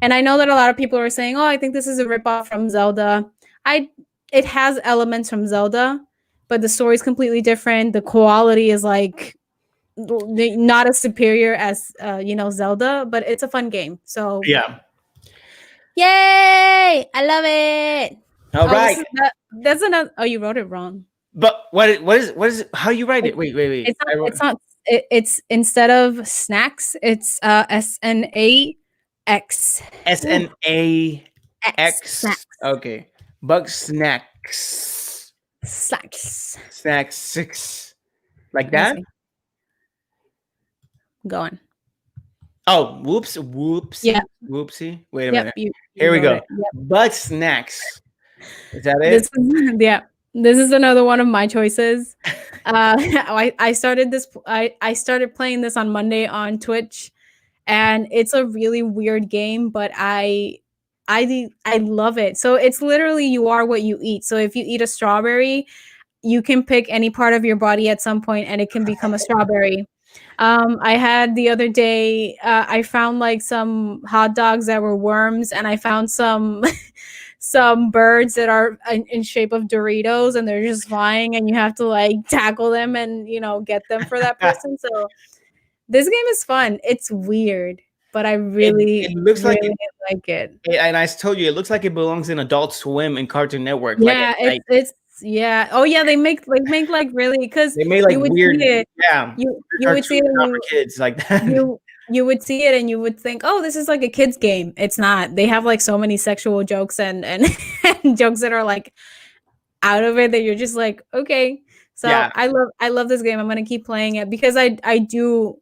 And I know that a lot of people are saying, "Oh, I think this is a ripoff from Zelda." I It has elements from Zelda, but the story is completely different. The quality is like not as superior as Zelda, but it's a fun game. So Yeah. yay! I love it. All Oh, right. that's another. Oh, you wrote it wrong. But what is how you write it? Wait. It's not. It's not. It's instead of snacks. It's SNAX. SNAX. Snacks. Okay. Bug snacks. Snacks. Snacks 6. Like Let me that? see. Go on. Oh, whoopsie. Yeah. Whoopsie. Wait a Yep. minute. You Here we wrote go. it. Yep. Bug snacks. Is that it? This is yeah. This is another one of my choices. I started this. I started playing this on Monday on Twitch, and it's a really weird game, but I love it. So it's literally you are what you eat. So if you eat a strawberry, you can pick any part of your body at some point, and it can become a strawberry. I had the other day. I found like some hot dogs that were worms, and I found some some birds that are in shape of Doritos, and they're just flying, and you have to like tackle them and get them for that person. So this game is fun. It's weird, but I It really, looks like really like it. and I told you, it looks like it belongs in Adult Swim and Cartoon Network. Like Yeah, at night. it's yeah. Oh yeah, they make like really because They made like you would weird, see it. yeah, You would see cartoons it and not for kids like that. you would see it and you would think, oh, this is like a kid's game. It's not. They have like so many sexual jokes and and jokes that are like out of it that you're just like, okay. So Yeah, I love this game. I'm gonna keep playing it because I do,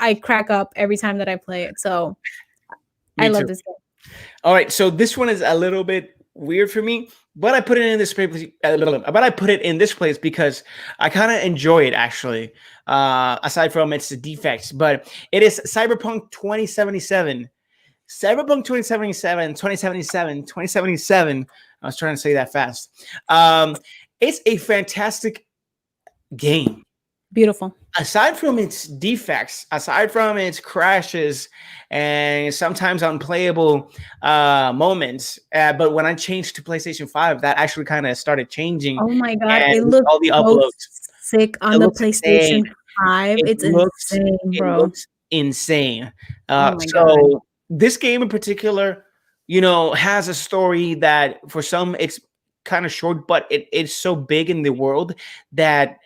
I crack up every time that I play it. So I me love too. this game. All right, so this one is a little bit weird for me, but I put it in this place. But I put it in this place because I kind of enjoy it actually. Aside from its defects, but it is Cyberpunk 2077. Cyberpunk 2077, 2077, 2077. I was trying to say that fast. It's a fantastic game. Beautiful. Aside from its defects, aside from its crashes and sometimes unplayable moments, but when I changed to PlayStation 5, that actually kind of started changing. Oh my god, And it with looks all the so uploads, sick on it the looks insane. PlayStation 5. It It's looks insane, it bro. looks insane. Oh my god. So this game in particular, has a story that for some it's kind of short, but it's so big in the world that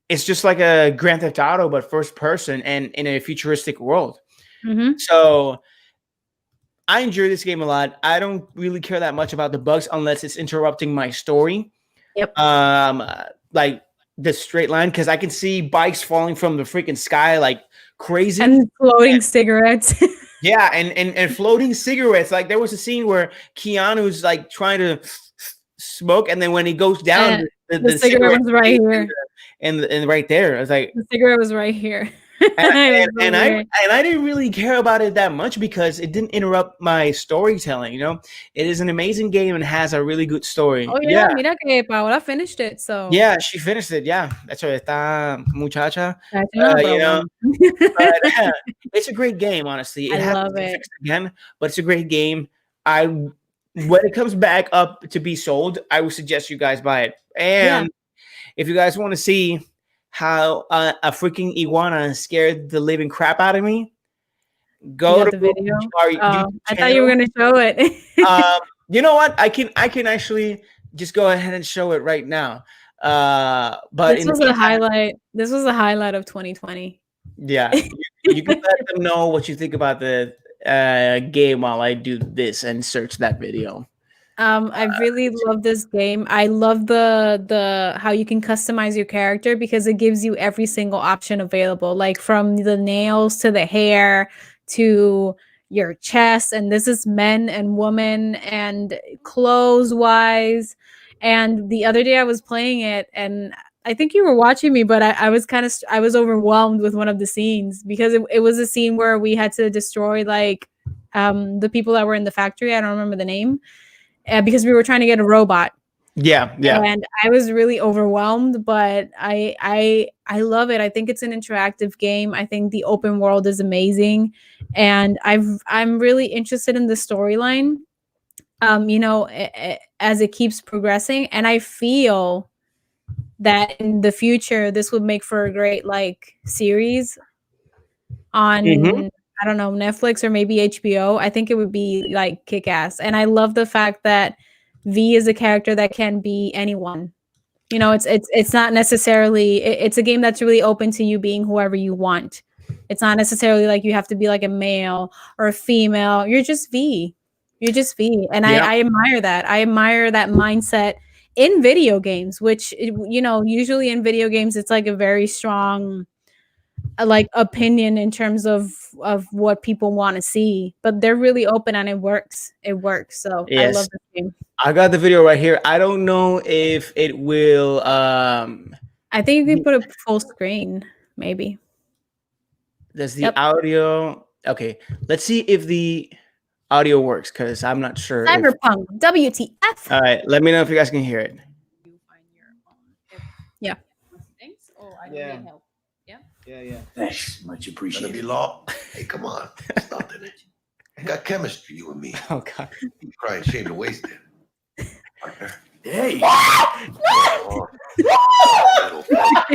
it's just like a Grand Theft Auto, but first person and in a futuristic world. Mhm. So I enjoy this game a lot. I don't really care that much about the bugs unless it's interrupting my story. Yep. Like the straight line, because I can see bikes falling from the freaking sky like crazy. And floating cigarettes. Yeah, and floating cigarettes. Like there was a scene where Keanu's like trying to smoke, and then when he goes down, The cigarette was right here. and right there, I was like, The cigarette was right here. and I didn't really care about it that much because it didn't interrupt my storytelling. It is an amazing game and has a really good story. Oh yeah, mira que Paola finished it. So Yeah, she finished it. Yeah, that's right. Esta muchacha. no You know, problem. but, it's a great game. Honestly, it I has love to be it. fixed again, but it's a great game. When it comes back up to be sold, I would suggest you guys buy it. And if you guys want to see how a freaking iguana scared the living crap out of me, go to the video. our Oh, YouTube I thought you were channel. gonna show it. You know what? I can actually just go ahead and show it right now. But this was a highlight. This was a highlight of 2020. Yeah, you can let them know what you think about the game while I do this and search that video. I really love this game. I love the how you can customize your character because it gives you every single option available, like from the nails to the hair to your chest, and this is men and women and clothes wise. And the other day I was playing it and I think you were watching me, but I was kind of I was overwhelmed with one of the scenes because it was a scene where we had to destroy like the people that were in the factory. I don't remember the name because we were trying to get a robot. Yeah, yeah. And I was really overwhelmed, but I love it. I think it's an interactive game. I think the open world is amazing, and I'm really interested in the storyline. You know, as it keeps progressing, and I feel that in the future this would make for a great like series Hmm. on I don't know, Netflix or maybe HBO. I think it would be like kick ass. And I love the fact that V is a character that can be anyone. You know, it's not necessarily it's a game that's really open to you being whoever you want. It's not necessarily like you have to be like a male or a female. You're just V. You're just V. And Yeah. I admire that. I admire that mindset in video games, which you know, usually in video games it's like a very strong like opinion in terms of what people want to see, but they're really open and it works. It works. So I love Yes. this game. I got the video right here. I don't know if it will I think you can put a full screen, maybe. does the Yep. audio okay, let's see if the audio works because I'm not sure if Cyberpunk, WTF. all right, let me know if you guys can hear it. Yeah. Yeah. Yeah. Thanks, much Gonna appreciated. be law. Hey, come on. Stop it. I got chemistry, you and me. Oh god. You crying shame to waste it. Partner. Hey, Oh, little fuck.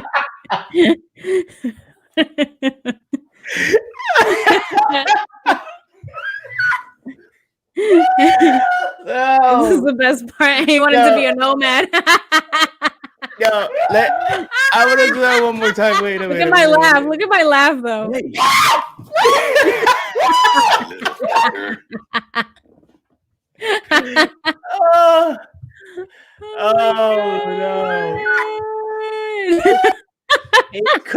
This is No, the best part. He wanted to be a nomad. no, I want to do that one more time. Wait a Look minute. at my laugh. Look at my laugh, though. hey. Little fucker. Oh, Oh no. It's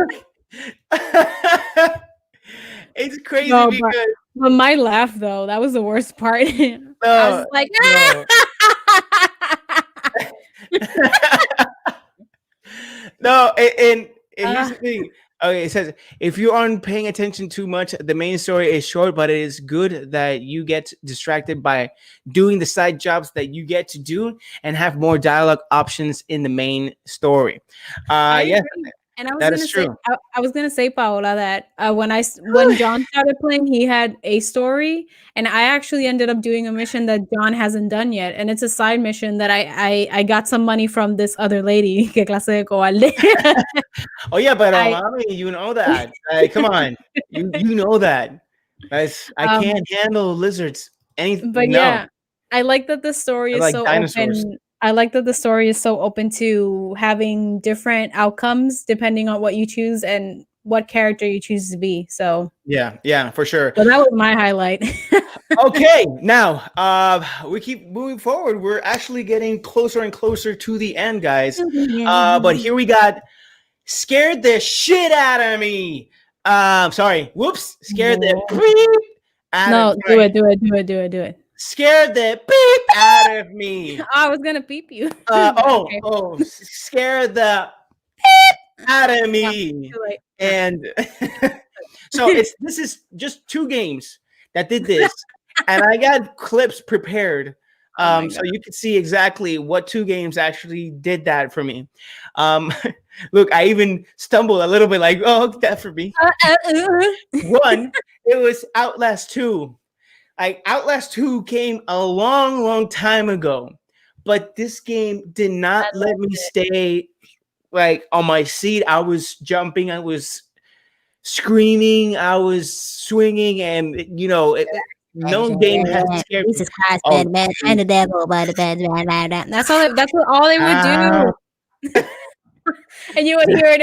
it's crazy No, because but my laugh, though, that was the worst part. I was no, like, no. No, and here's the thing. Okay, it says if you aren't paying attention too much, the main story is short, but it is good that you get distracted by doing the side jobs that you get to do and have more dialogue options in the main story. Yes, agree. And I was that gonna is say, true. I was gonna say, Paola, that when John started playing, he had a story, and I actually ended up doing a mission that John hasn't done yet, and it's a side mission that I got some money from this other lady. Que clase de cobarde. Oh yeah, but I mommy, you know that. Come on, you know that. Guys, I um, can't handle lizards. Anything? but No, yeah, I like that the story I is like so dinosaurs. open. I like that the story is so open to having different outcomes depending on what you choose and what character you choose to be. So Yeah, for sure. that was my highlight. Okay, now we keep moving forward. We're actually getting closer and closer to the end, guys. But here we got scared the shit out of me. Sorry, whoops, scared the beep out No, of do it. Scared the beep out of me. I was gonna beep you. Okay. Scared the out of me. Too late. And so this is just two games that did this, and I got clips prepared. Oh my So God. you can see exactly what two games actually did that for me. Look, I even stumbled a little bit, like, oh, that for me. One, it was Outlast 2. Like Outlast 2 came a long time ago, but this game did not let me stay like on my seat. I was jumping, I was screaming, I was swinging, and no game has scared me. Jesus Christ, Oh, man, and the devil, but the bad. That's all they would Ah. do. And you would hear it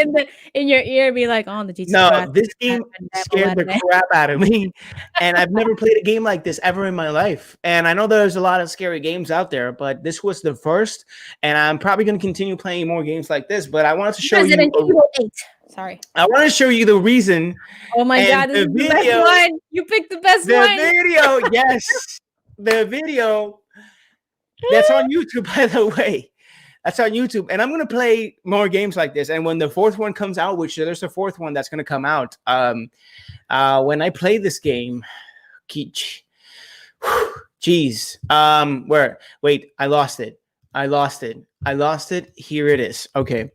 in your ear, be like, "Oh, the Jesus No, Christ." this game scared the crap out of me, and I've never played a game like this ever in my life. And I know there's a lot of scary games out there, but this was the first, and I'm probably going to continue playing more games like this. But I wanted to show Resident you. Evil 8. Sorry. I want to show you the reason. Oh my And God, this the is the best one. You picked the best The one. video, yes, the video that's on YouTube, by the way. That's on YouTube. And I'm gonna play more games like this. And when the fourth one comes out, which there's a fourth one that's gonna come out, when I play this game, jeez, wait, I lost it. Here it is. Okay.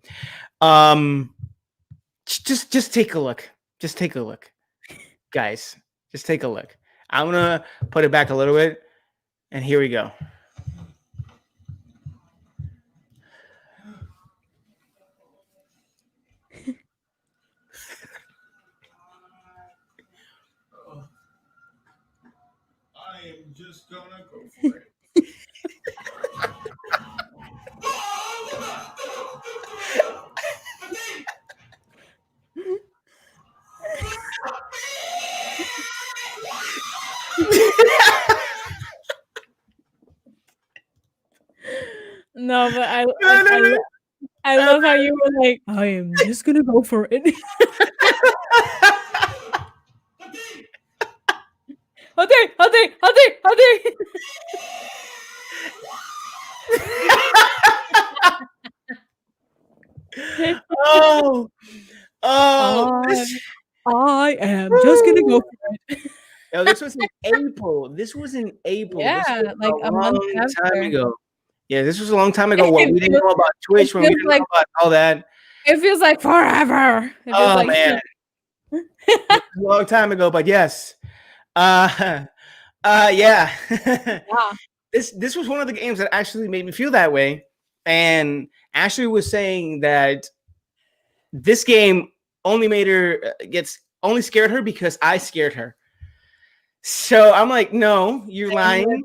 Just take a look. Guys. Just take a look. I'm gonna put it back a little bit, and here we go. I am just gonna go for it. No, but I love how you were like, I am just gonna go for it. Hadi. I am just gonna go for it. Yo, this was in April. Yeah, like a month time ago. Yeah, this was a long time ago. What we didn't know about Twitch, when we didn't know about all that. It feels like forever. Man, a long time ago. But yes, yeah. This was one of the games that actually made me feel that way. And Ashley was saying that this game only made her only scared her because I scared her. So I'm like, no, you're lying.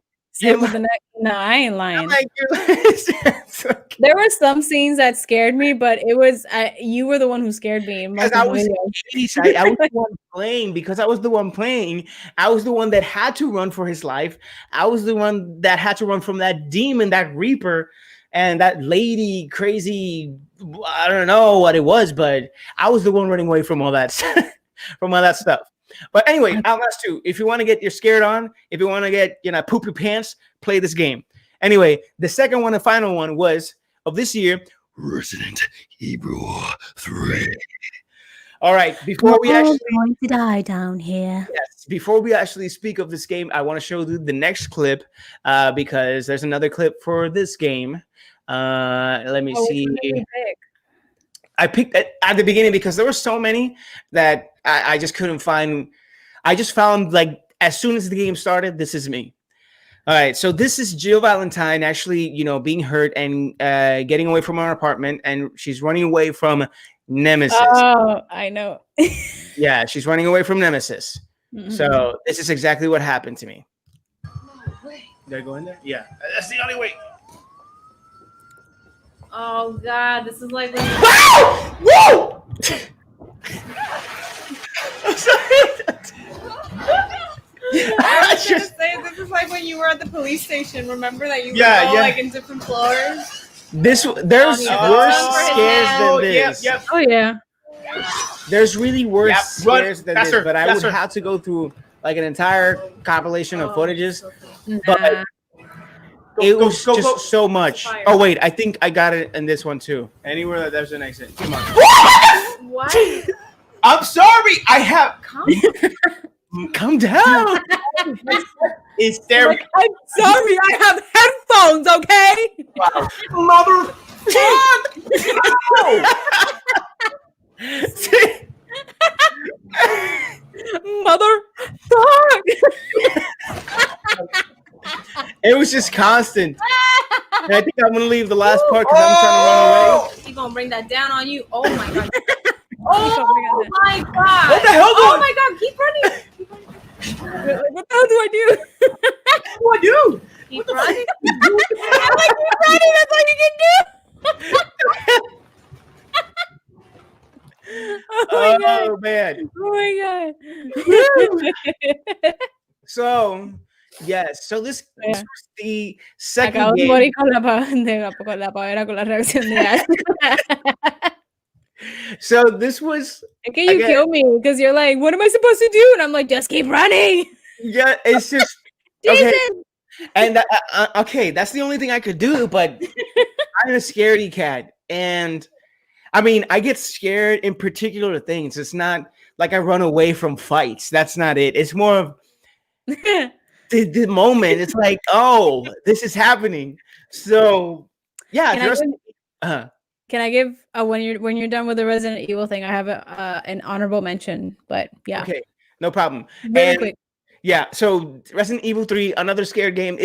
No, I ain't lying. I'm like, you're lying. There were some scenes that scared me, but it was you were the one who scared me. Because I was the one playing. Because I was the one playing. I was the one that had to run for his life. I was the one that had to run from that demon, that Reaper, and that lady, crazy. I don't know what it was, but I was the one running away from all that, stuff. But anyway, Outlast 2. If you want to get your scared on, if you want to get poop your pants, play this game. Anyway, the second one and final one was of this year, Resident Evil 3. All right, before we actually going to die down here. Yes, before we actually speak of this game, I want to show you the next clip because there's another clip for this game. Let me see. I picked it at the beginning because there were so many that I just couldn't find. I just found, like, as soon as the game started, this is me. All right, so this is Jill Valentine actually, being hurt and getting away from her apartment, and she's running away from Nemesis. Oh, I know. Yeah, she's running away from Nemesis. Mm-hmm. So this is exactly what happened to me. Did I go in there? Yeah, that's the only way. Oh God, this is like when you... Whoa! I'm sorry. I was gonna say, this is like when you were at the police station. Remember that you were all like in different floors? There's worse scares than this. Yep. Oh yeah. There's really worse scares than this, but I would have to go through like an entire compilation of footages. But it was just so much. Oh wait, I think I got it in this one too. Anywhere that there's an exit. Come on. What? I'm sorry. I have. Calm down. It's there. Like, I'm sorry. I have headphones. Okay. Mother. Mother. It was just constant. And I think I'm gonna leave the last part because I'm trying to run away. He's gonna bring that down on you. Oh my God. Oh my God. What the hell? Oh my God. Keep running. What the hell do I do? What do I do? Keep running. I'm like, keep running. That's all you can do. Oh my God. Man. Oh my God. So, yes. So this was the second Acabo de game. morir con la pavera con la reacción de So this was. Es que you kill me because you're like, what am I supposed to do? And I'm like, just keep running. Yeah, it's just okay. And okay, that's the only thing I could do. But I'm a scaredy cat, and I mean, I get scared in particular things. It's not like I run away from fights. That's not it. It's more of the moment. It's like, oh, this is happening. So yeah, Can I there's give, can I give when you're done with the Resident Evil thing? I have an honorable mention, but yeah, okay, no problem. really And quick. yeah, so Resident Evil 3, another scary game,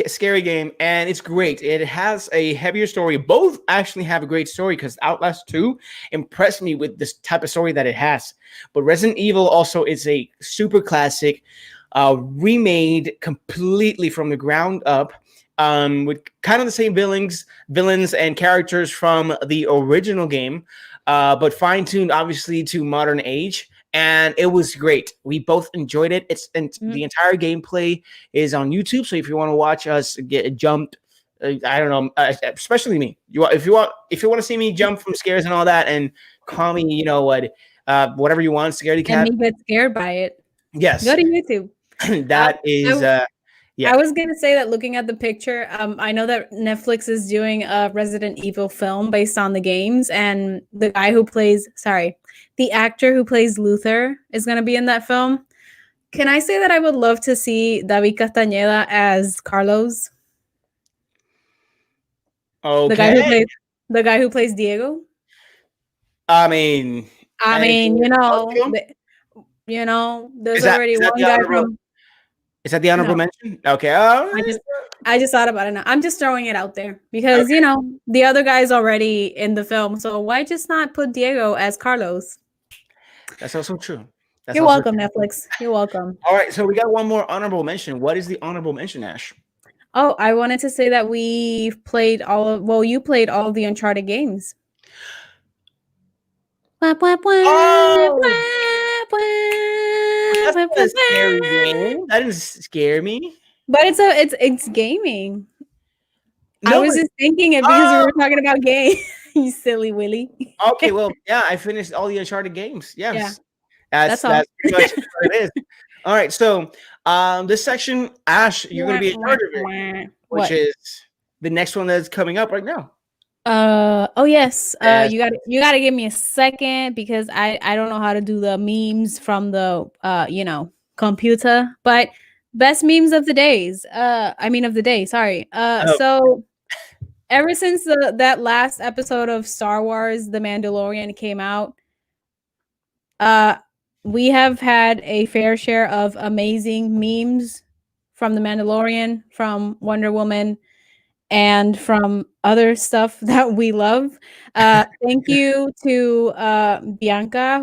scary game, and it's great. It has a heavier story. Both actually have a great story because Outlast 2 impressed me with this type of story that it has. But Resident Evil also is a super classic, remade completely from the ground up, with kind of the same villains and characters from the original game, but fine-tuned obviously to modern age. And it was great. We both enjoyed it. The entire gameplay is on YouTube. So if you want to watch us get jumped, I don't know, especially me. If you want to see me jump from scares and all that, and call me, whatever you want, scaredy cat. And me get scared by it. Yes, Go to YouTube. that is. Yeah. I was gonna say that looking at the picture, I know that Netflix is doing a Resident Evil film based on the games, and the actor who plays Luther is gonna be in that film. Can I say that I would love to see David Castañeda as Carlos? Okay. The guy who plays Diego. I mean, there's already one guy from. Is that the honorable mention? Okay. I just thought about it now. I'm just throwing it out there because the other guy's already in the film, so why just not put Diego as Carlos? That's also true. You're welcome, Netflix. You're welcome. All right, so we got one more honorable mention. What is the honorable mention, Ash? Oh, I wanted to say that you played all of the Uncharted games. That's not a scary game. That didn't scare me. But it's gaming. No, I was just thinking it because we were talking about games. You silly Willy. Okay, well, yeah, I finished all the Uncharted games. Yes. Yeah. That's pretty much what it is. All right, so this section, Ash, you're going to be in charge of it, which is the next one that's coming up right now. Oh yes. You got to give me a second because I don't know how to do the memes from the computer, but best memes of the days. Of the day, sorry. So ever since that last episode of Star Wars The Mandalorian came out, we have had a fair share of amazing memes from The Mandalorian, from Wonder Woman, and from other stuff that we love. Thank you to Bianca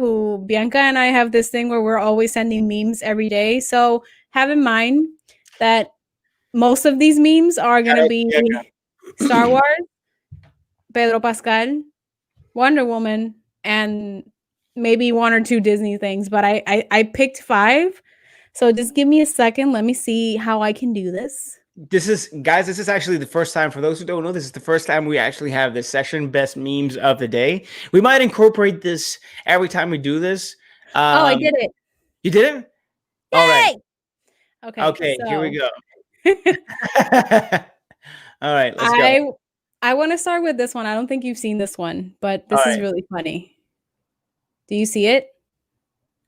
and I have this thing where we're always sending memes every day. So have in mind that most of these memes are going to be Star Wars, Pedro Pascal, Wonder Woman, and maybe one or two Disney things. But I picked 5. So just give me a second. Let me see how I can do this. This is actually the first time, for those who don't know, this is the first time we actually have this section, best memes of the day. We might incorporate this every time we do this. I did it. You did it? Yay! All right. Okay, here we go. All right, let's go. I want to start with this one. I don't think you've seen this one, but this is really funny. Do you see it?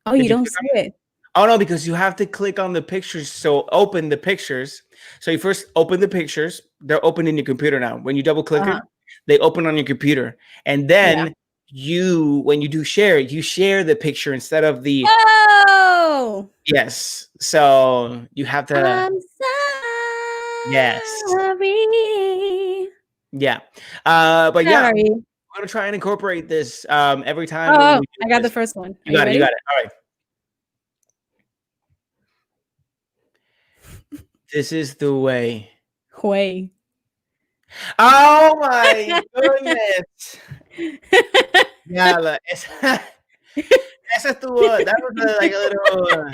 Oh, you don't see it. Oh, no, because you have to click on the pictures. So open the pictures. So you first open the pictures. They're open in your computer now. When you double click it, they open on your computer. And then when you do share, you share the picture instead of the... Oh! Yes. So you have to... I'm yes. sorry. Yeah. But yeah, sorry. we're going to try and incorporate this every time. Oh, I got the first one. You got it. All right. This is the way. Way. Oh my goodness. Yeah, esa estuvo. That was like a little.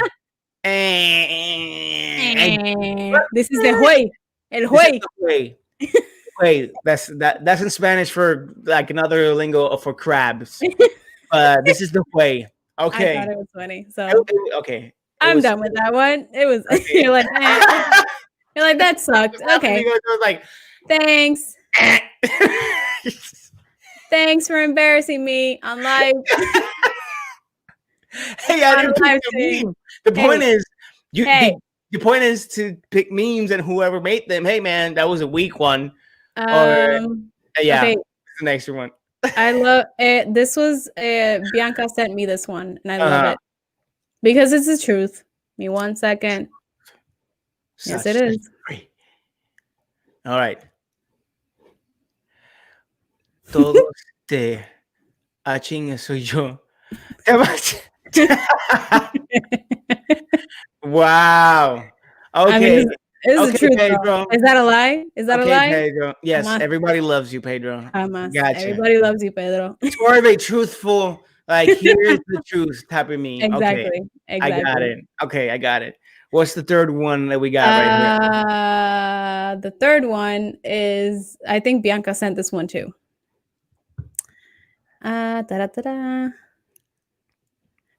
This is the way. El way. Wait, that's in Spanish for like another lingo for crabs. This is the way. Okay. I thought it was funny. So okay. I'm done with that one. It was okay. You're like that sucked. Okay. It was like thanks. Thanks for embarrassing me on live. Hey, I didn't pick the Live meme. The point Hey. is, Hey. the point is to pick memes, and whoever made them. Hey, man, that was a weak one. Yeah, Okay. it's an extra one. I love it. This was Bianca sent me this one, and I love Uh-huh. it because it's the truth. Give me 1 second. Yes, it is. Free. All right. Todos te chingue soy yo. Wow. I Okay. mean, it's the truth, Pedro. bro. Is that a lie? Is that a lie? Pedro. Yes, Jamás. everybody loves you, Pedro. Jamás. Gotcha. Everybody loves you, Pedro. It's more of a truthful, like, here's the truth type of meme. Exactly. Okay. Exactly. I got it. Okay, I got it. What's the third one that we got right here? The third one is, I think Bianca sent this one too.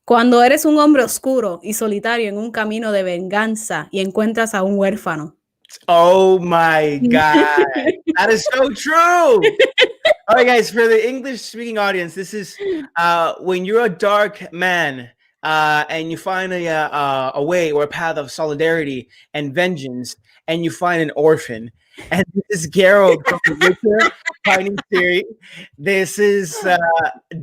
Cuando eres un hombre oscuro y solitario en un camino de venganza y encuentras a un huérfano. Oh my God. That is so true. All right, guys, for the English speaking audience, this is when you're a dark man and you find a way or a path of solidarity and vengeance, and you find an orphan. And this is Geralt from The Witcher finding Ciri. This is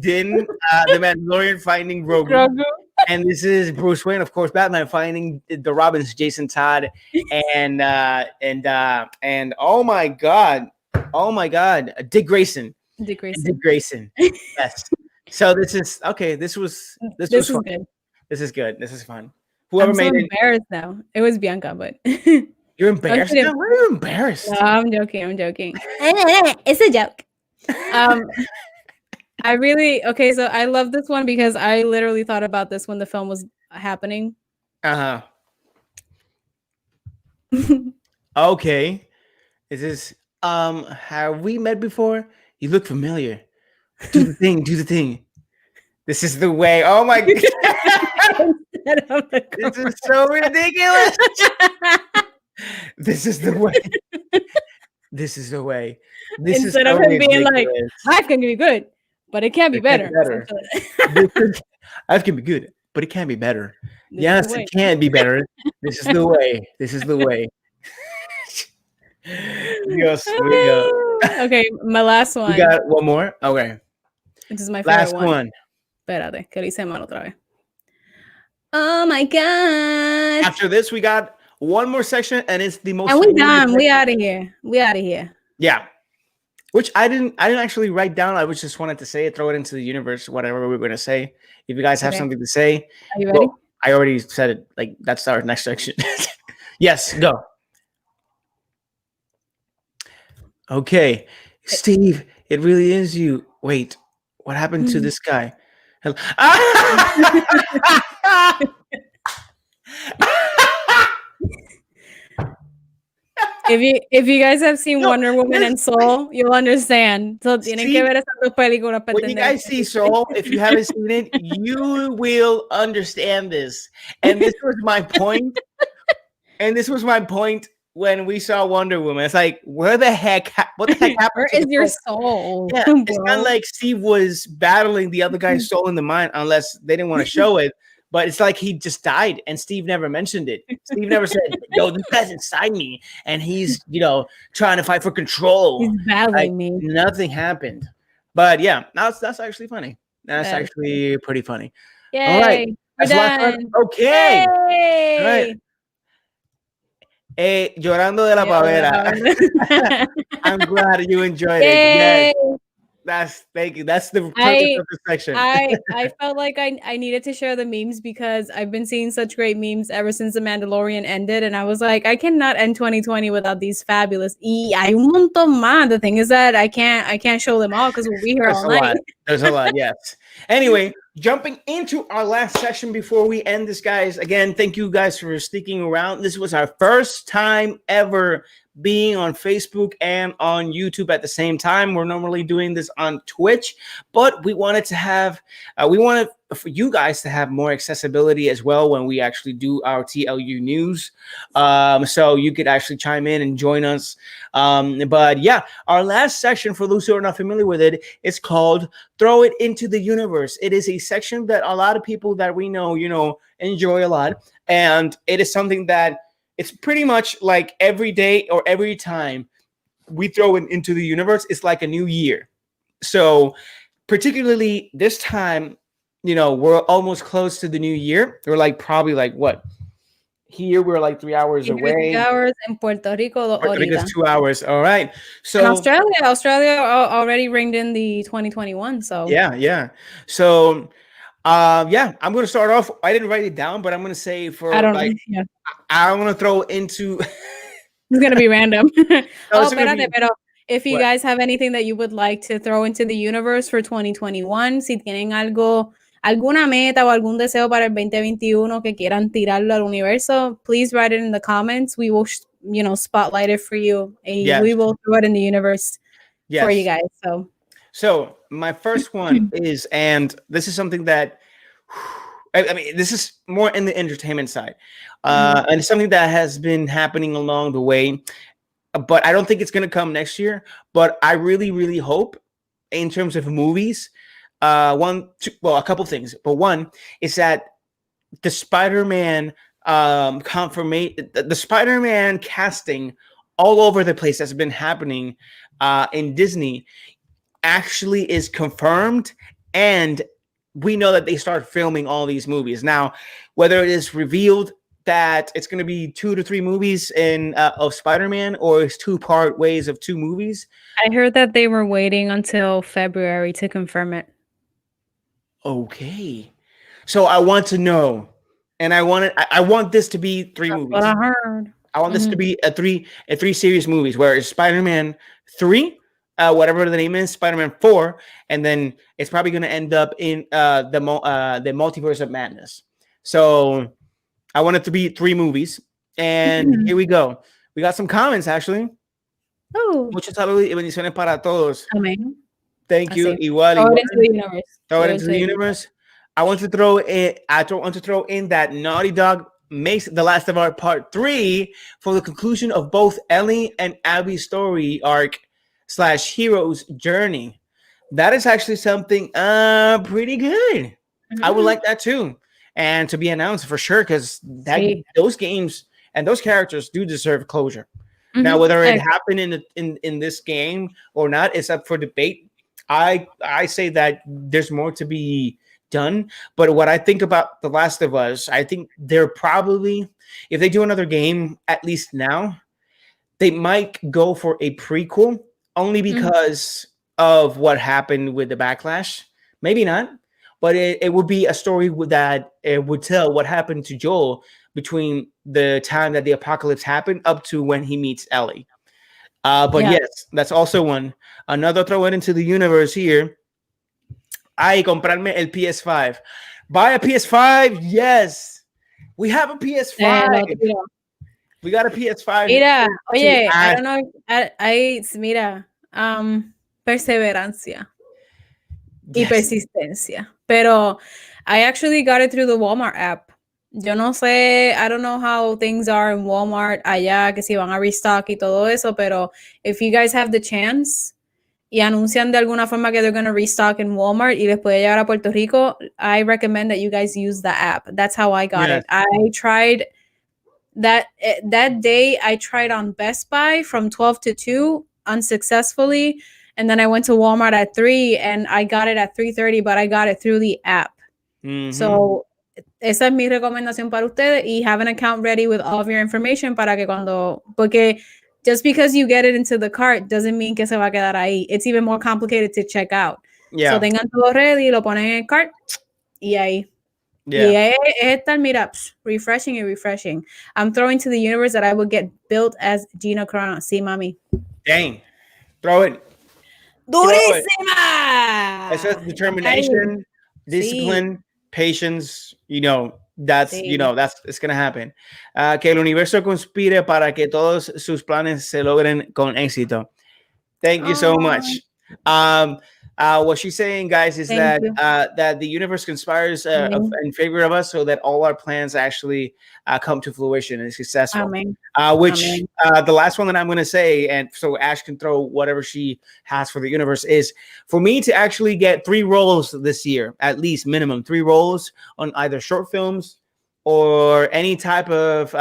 Din, the Mandalorian, finding Grogu. And this is Bruce Wayne, of course, Batman, finding the Robins, Jason Todd, and oh my God, Dick Grayson. Yes. So this is okay. This was fun. Good. This is good. This is fun. Whoever I'm made so it. embarrassed now. It was Bianca, but You're embarrassed now? Why are you embarrassed? No, I'm joking. It's a joke. I really okay. So I love this one because I literally thought about this when the film was happening. Okay. Is this have we met before? You look familiar. Do the thing. This is the way. Oh my God. This is so ridiculous. This is the way. This is the way. This Instead is of so him being like, ridiculous. life can be good, but it can be better. Life can be good, but it can be better. This Yes, is the way. it can be better. This is the way. This is the way. Dios mío. Okay, my last one. We got one more. Okay. This is my favorite Last one. Espérate, que lo hice mal otra vez. Oh my God. After this, we got one more section, and it's the most. And we done. We out of here. Yeah. Which I didn't actually write down. I just wanted to say it, throw it into the universe, whatever we're going to say. If you guys have something to say. Are you ready? Well, I already said it. Like, that's our next section. Yes, go. Okay. Steve, it really is you. Wait, what happened to this guy? If you guys have seen Wonder Woman and Soul, you'll understand. So tienen que ver esas dos películas para when you guys see Soul, if you haven't seen it, you will understand this. And this was my point. When we saw Wonder Woman. It's like, what the heck happened? Where is your soul? Yeah, it's not like Steve was battling the other guy's soul in the mind, unless they didn't want to show it. But it's like he just died, and Steve never mentioned it. Steve never said, "Yo, this guy's inside me, and he's trying to fight for control." He's battling me. Nothing happened. But yeah, that's actually funny. That's actually pretty funny. Yay. All right, We're done. Okay. Yay. All right. Llorando de la pavera. I'm glad you enjoyed it. Yes. Thank you. That's the purpose of the section. I felt like I needed to share the memes because I've been seeing such great memes ever since The Mandalorian ended, and I was like, I cannot end 2020 without these fabulous. Y hay un montón más. The thing is that I can't show them all because we'll be here all night. There's a lot, yes. Anyway, jumping into our last section before we end this, guys. Again, thank you guys for sticking around. This was our first time ever being on Facebook and on YouTube at the same time. We're normally doing this on Twitch, but we wanted to have for you guys to have more accessibility as well when we actually do our TLU news. So you could actually chime in and join us. But yeah, our last section, for those who are not familiar with it, is called Throw It Into the Universe. It is a section that a lot of people that we know, enjoy a lot. And it is something that it's pretty much like every day or every time we throw it into the universe, it's like a new year. So particularly this time, we're almost close to the new year. We're like probably like what? Here we're like 3 hours Here 3 away. hours. In Puerto Rico, Puerto Rico's ahorita. 2 hours. All right. And So Australia already ringed in the 2021. So yeah. So yeah, I'm gonna start off. I didn't write it down, but I'm gonna say for I don't like know. Yeah. I want to throw into. It's gonna be random. No, it's gonna be- Pero if you What? guys have anything that you would like to throw into the universe for 2021, si tienen alguna meta o algún deseo para el 2021 que quieran tirarlo al universo, please write it in the comments. We will, spotlight it for you. And Yes. we will throw it in the universe for you Yes. guys. So my first one is, and this is something that, I mean, this is more in the entertainment side, and it's something that has been happening along the way, but I don't think it's going to come next year. But I really, really hope, in terms of movies, a couple things. But one is that the Spider-Man the Spider-Man casting all over the place that's been happening in Disney actually is confirmed, and we know that they start filming all these movies now. Whether it is revealed that it's going to be 2 to 3 movies of Spider-Man, or it's 2-part ways of 2 movies. I heard that they were waiting until February to confirm it. Okay, so I want to know, and I want this to be 3 movies. What I heard. I want this to be a 3 series movies, where it's Spider-Man 3, whatever the name is, Spider-Man 4, and then it's probably going to end up in the Multiverse of Madness. So I want it to be 3 movies, and here we go. We got some comments actually. Oh, Muchos saludos y bendiciones para todos. amén. Thank you. Así. Igual. Throw it into the universe. Throw it into the universe. I want to throw in that Naughty Dog makes The Last of Us Part 3 for the conclusion of both Ellie and Abby's story arc / hero's journey. That is actually something pretty good. I would like that too, and to be announced for sure, because those games and those characters do deserve closure. Now, whether it happened in this game or not is up for debate. I say that there's more to be done, but what I think about The Last of Us, I think they're probably, if they do another game, at least now, they might go for a prequel, only because of what happened with the backlash. Maybe not, but it would be a story that it would tell what happened to Joel between the time that the apocalypse happened up to when he meets Ellie. But yes, that's also one. Another throw it into the universe here. Comprarme el PS5. Buy a PS5. Yes. We have a PS5. We got a PS5. Mira, oye, I don't know. Mira, perseverancia y persistencia. Pero I actually got it through the Walmart app. Yo no sé, I don't know how things are in Walmart allá, que si van a restock y todo eso, pero if you guys have the chance y anuncian de alguna forma que they're going to restock in Walmart y les puede llegar a Puerto Rico, I recommend that you guys use the app. That's how I got it. I tried that day. I tried on Best Buy from 12 to 2 unsuccessfully, and then I went to Walmart at 3 and I got it at 3:30, but I got it through the app. So esa es mi recomendación para ustedes, y have an account ready with all of your information para que porque just because you get it into the cart doesn't mean que se va a quedar ahí. It's even more complicated to check out. So tengan todo ready, lo ponen en el cart y ahí. Y es estar, mira, refreshing and refreshing. I'm throwing to the universe that I will get built as Gina Carano. Sí, mami. Dang. Throw it. Durísima. Eso es determination, discipline, patience, that's it's gonna happen. Que el universo conspire para que todos sus planes se logren con éxito. Thank you so much. What she's saying, guys, is Thank that you. that the universe conspires Amen. in favor of us, so that all our plans actually come to fruition and is successful. Amen. Which Amen. the last one that I'm going to say, and so Ash can throw whatever she has for the universe, is for me to actually get 3 roles this year, at least minimum 3 roles on either short films or any type of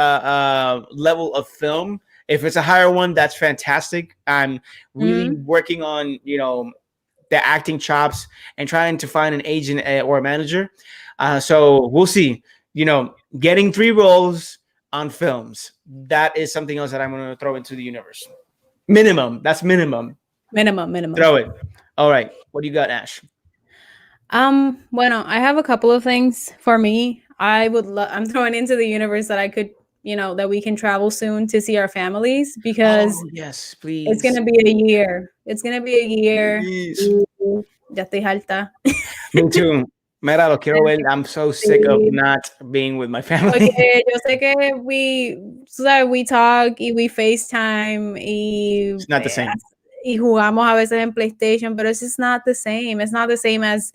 level of film. If it's a higher one, that's fantastic. I'm really working on, the acting chops and trying to find an agent or a manager. So we'll see. Getting 3 roles on films, that is something else that I'm going to throw into the universe. Minimum. That's minimum. Minimum. Throw it. All right. What do you got, Ash? Bueno, I have a couple of things for me. I'm throwing into the universe that I could, that we can travel soon to see our families, because Yes, it's please. gonna be a year. It's gonna be a year. Please. Ya estoy harta. Me too. Mira, lo quiero ver. I'm so sick of not being with my family. Porque yo sé que we talk y we FaceTime It's not the same. y jugamos a veces en PlayStation, but it's just not the same. It's not the same as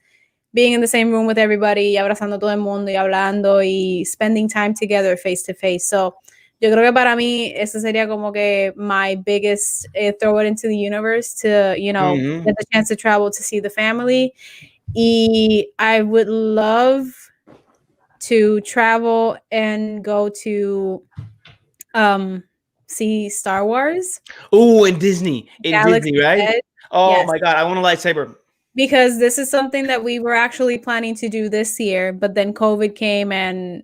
being in the same room with everybody y abrazando a todo el mundo y hablando y spending time together face to face. So, yo creo que para mí eso sería como que my biggest throw it into the universe to, get the chance to travel to see the family. Y I would love to travel and go to see Star Wars. Oh, in Disney. Galaxy Disney, right? Edge. Oh Yes. my God. I want a lightsaber. Because this is something that we were actually planning to do this year, but then COVID came and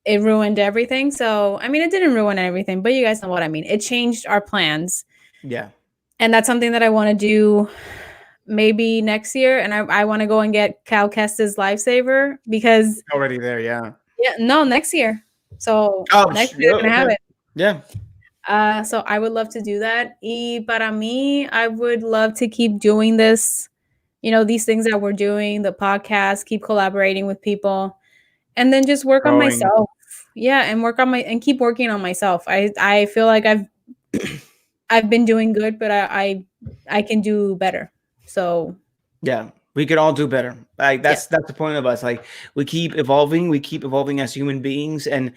it ruined everything. So, I mean, it didn't ruin everything, but you guys know what I mean. It changed our plans. Yeah. And that's something that I want to do maybe next year. And I want to go and get Cal Kestis lifesaver because Already there, yeah. Yeah, no, next year. So next year they're gonna have it. Yeah. So I would love to do that. Y para mí, I would love to keep doing this, these things that we're doing, the podcast, keep collaborating with people, and then just work on myself. Yeah, and keep working on myself. I feel like I've been doing good, but I can do better. So yeah, we could all do better. Like that's the point of us. Like we keep evolving as human beings, and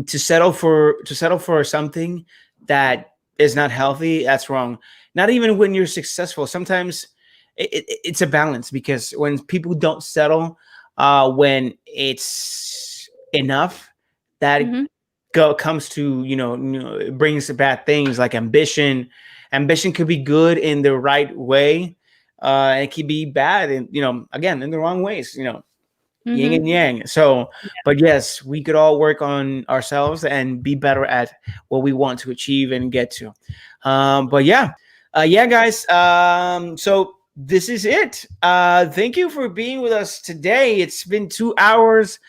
to settle for something that is not healthy, that's wrong. Not even when you're successful. Sometimes it's a balance, because when people don't settle, when it's enough, that comes to it brings bad things like ambition. Ambition could be good in the right way. It can be bad, and again, in the wrong ways. Yin and yang. So, but yes, we could all work on ourselves and be better at what we want to achieve and get to. But yeah, guys. So this is it. Thank you for being with us today. It's been 2 hours.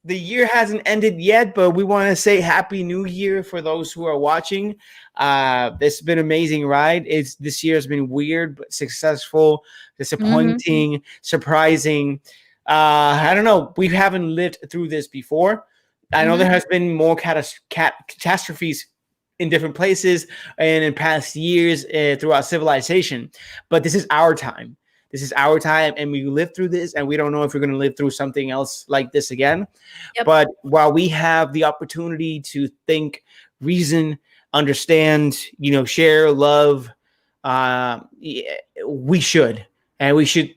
The year hasn't ended yet, but we want to say Happy New Year for those who are watching. It's been amazing, right? This year has been weird, but successful, disappointing, surprising. I don't know. We haven't lived through this before. I know there has been more catastrophes in different places and in past years throughout civilization, but this is our time. This is our time, and we lived through this, and we don't know if we're going to live through something else like this again. But while we have the opportunity to think, reason, understand, share, love, we should. And we should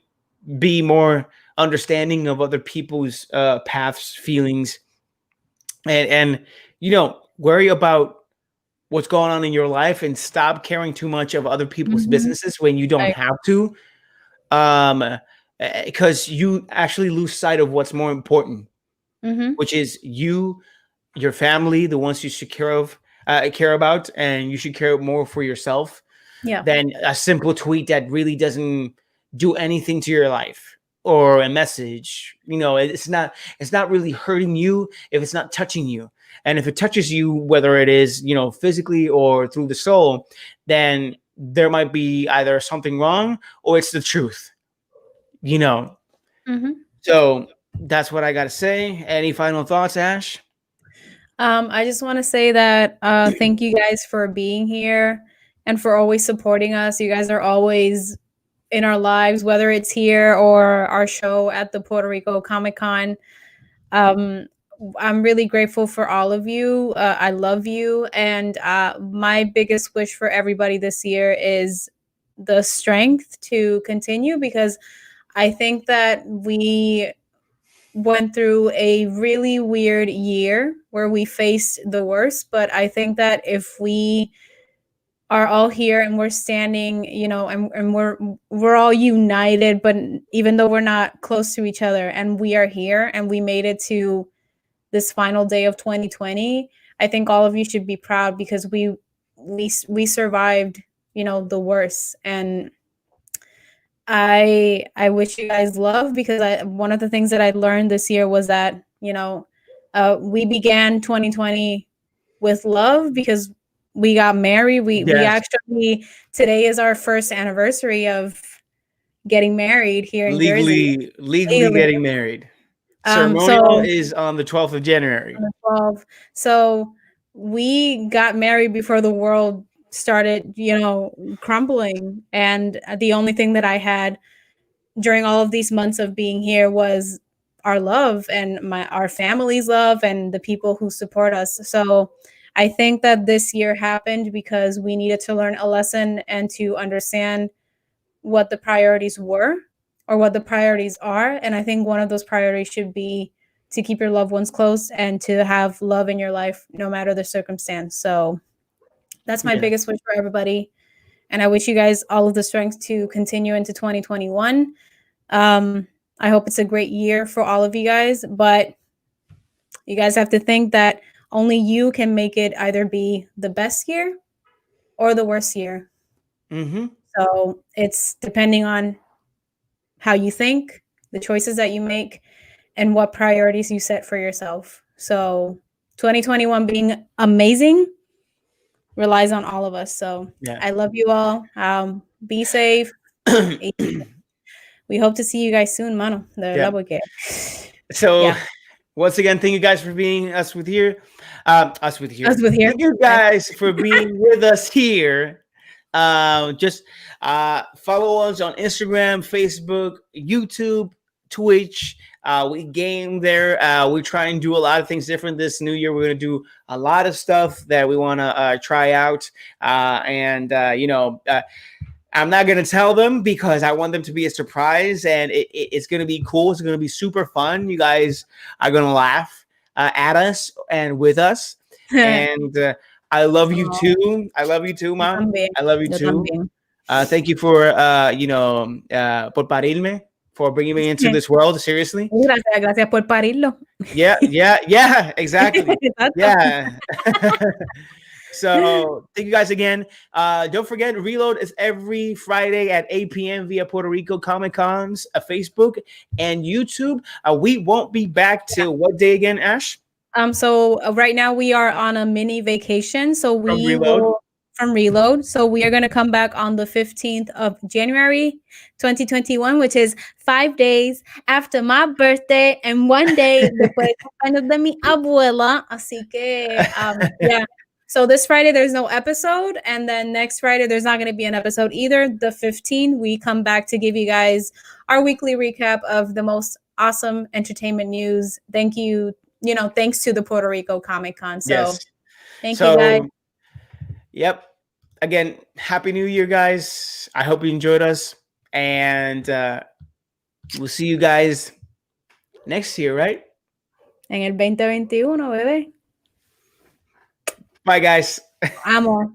be more understanding of other people's paths, feelings, and worry about what's going on in your life, and stop caring too much of other people's businesses when you don't have to. Because you actually lose sight of what's more important, which is you, your family, the ones you should care about, and you should care more for yourself than a simple tweet that really doesn't do anything to your life, or a message. It's not really hurting you if it's not touching you. And if it touches you, whether it is physically or through the soul, then there might be either something wrong or it's the truth, So that's what I got to say. Any final thoughts, Ash? I just want to say that thank you guys for being here and for always supporting us. You guys are always in our lives, whether it's here or our show at the Puerto Rico Comic Con. I'm really grateful for all of you. I love you. And my biggest wish for everybody this year is the strength to continue, because I think that we went through a really weird year where we faced the worst. But I think that if we are all here and we're standing, and we're all united, but even though we're not close to each other, and we are here and we made it to this final day of 2020, I think all of you should be proud, because we survived, the worst. And I wish you guys love, because one of the things that I learned this year was that, we began 2020 with love, because we got married. We Yes. actually, today is our first anniversary of getting married here in Jersey. Legally getting married. Ceremonial is on the 12th of January. On the 12th. So we got married before the world started, crumbling. And the only thing that I had during all of these months of being here was our love and our family's love and the people who support us. So I think that this year happened because we needed to learn a lesson and to understand what the priorities were, or what the priorities are. And I think one of those priorities should be to keep your loved ones close and to have love in your life no matter the circumstance. So that's my biggest wish for everybody. And I wish you guys all of the strength to continue into 2021. I hope it's a great year for all of you guys, but you guys have to think that only you can make it either be the best year or the worst year. Mm-hmm. So it's depending on how you think, the choices that you make, and what priorities you set for yourself. So 2021 being amazing relies on all of us. So I love you all. Be safe. We hope to see you guys soon, mano. De verdad, porque... So once again, thank you guys for being us with here. Us with here. Thank you guys for being with us here. Just follow us on Instagram, Facebook, YouTube, Twitch. We game there. We try and do a lot of things different this new year. We're going to do a lot of stuff that we want to try out. I'm not going to tell them because I want them to be a surprise, and it's going to be cool. It's going to be super fun. You guys are going to laugh at us and with us. And I love you too. I love you too, Mom. I love you too. Thank you for, por parirme, for bringing me into this world. Seriously. Gracias por parirlo. Yeah, exactly. Yeah. So thank you guys again. Don't forget, Reload is every Friday at 8 p.m. via Puerto Rico Comic Con's Facebook and YouTube. We won't be back till what day again, Ash? So right now we are on a mini vacation. So from Reload. So we are going to come back on the 15th of January, 2021, which is 5 days after my birthday and 1 day después de mi abuela. Así que, So this Friday, there's no episode. And then next Friday, there's not going to be an episode either. The 15th, we come back to give you guys our weekly recap of the most awesome entertainment news. Thank you. Thanks to the Puerto Rico Comic Con. So thank you, guys. Yep. Again, Happy New Year, guys. I hope you enjoyed us. And we'll see you guys next year, right? En el 2021, bebé. Bye, guys. Amo.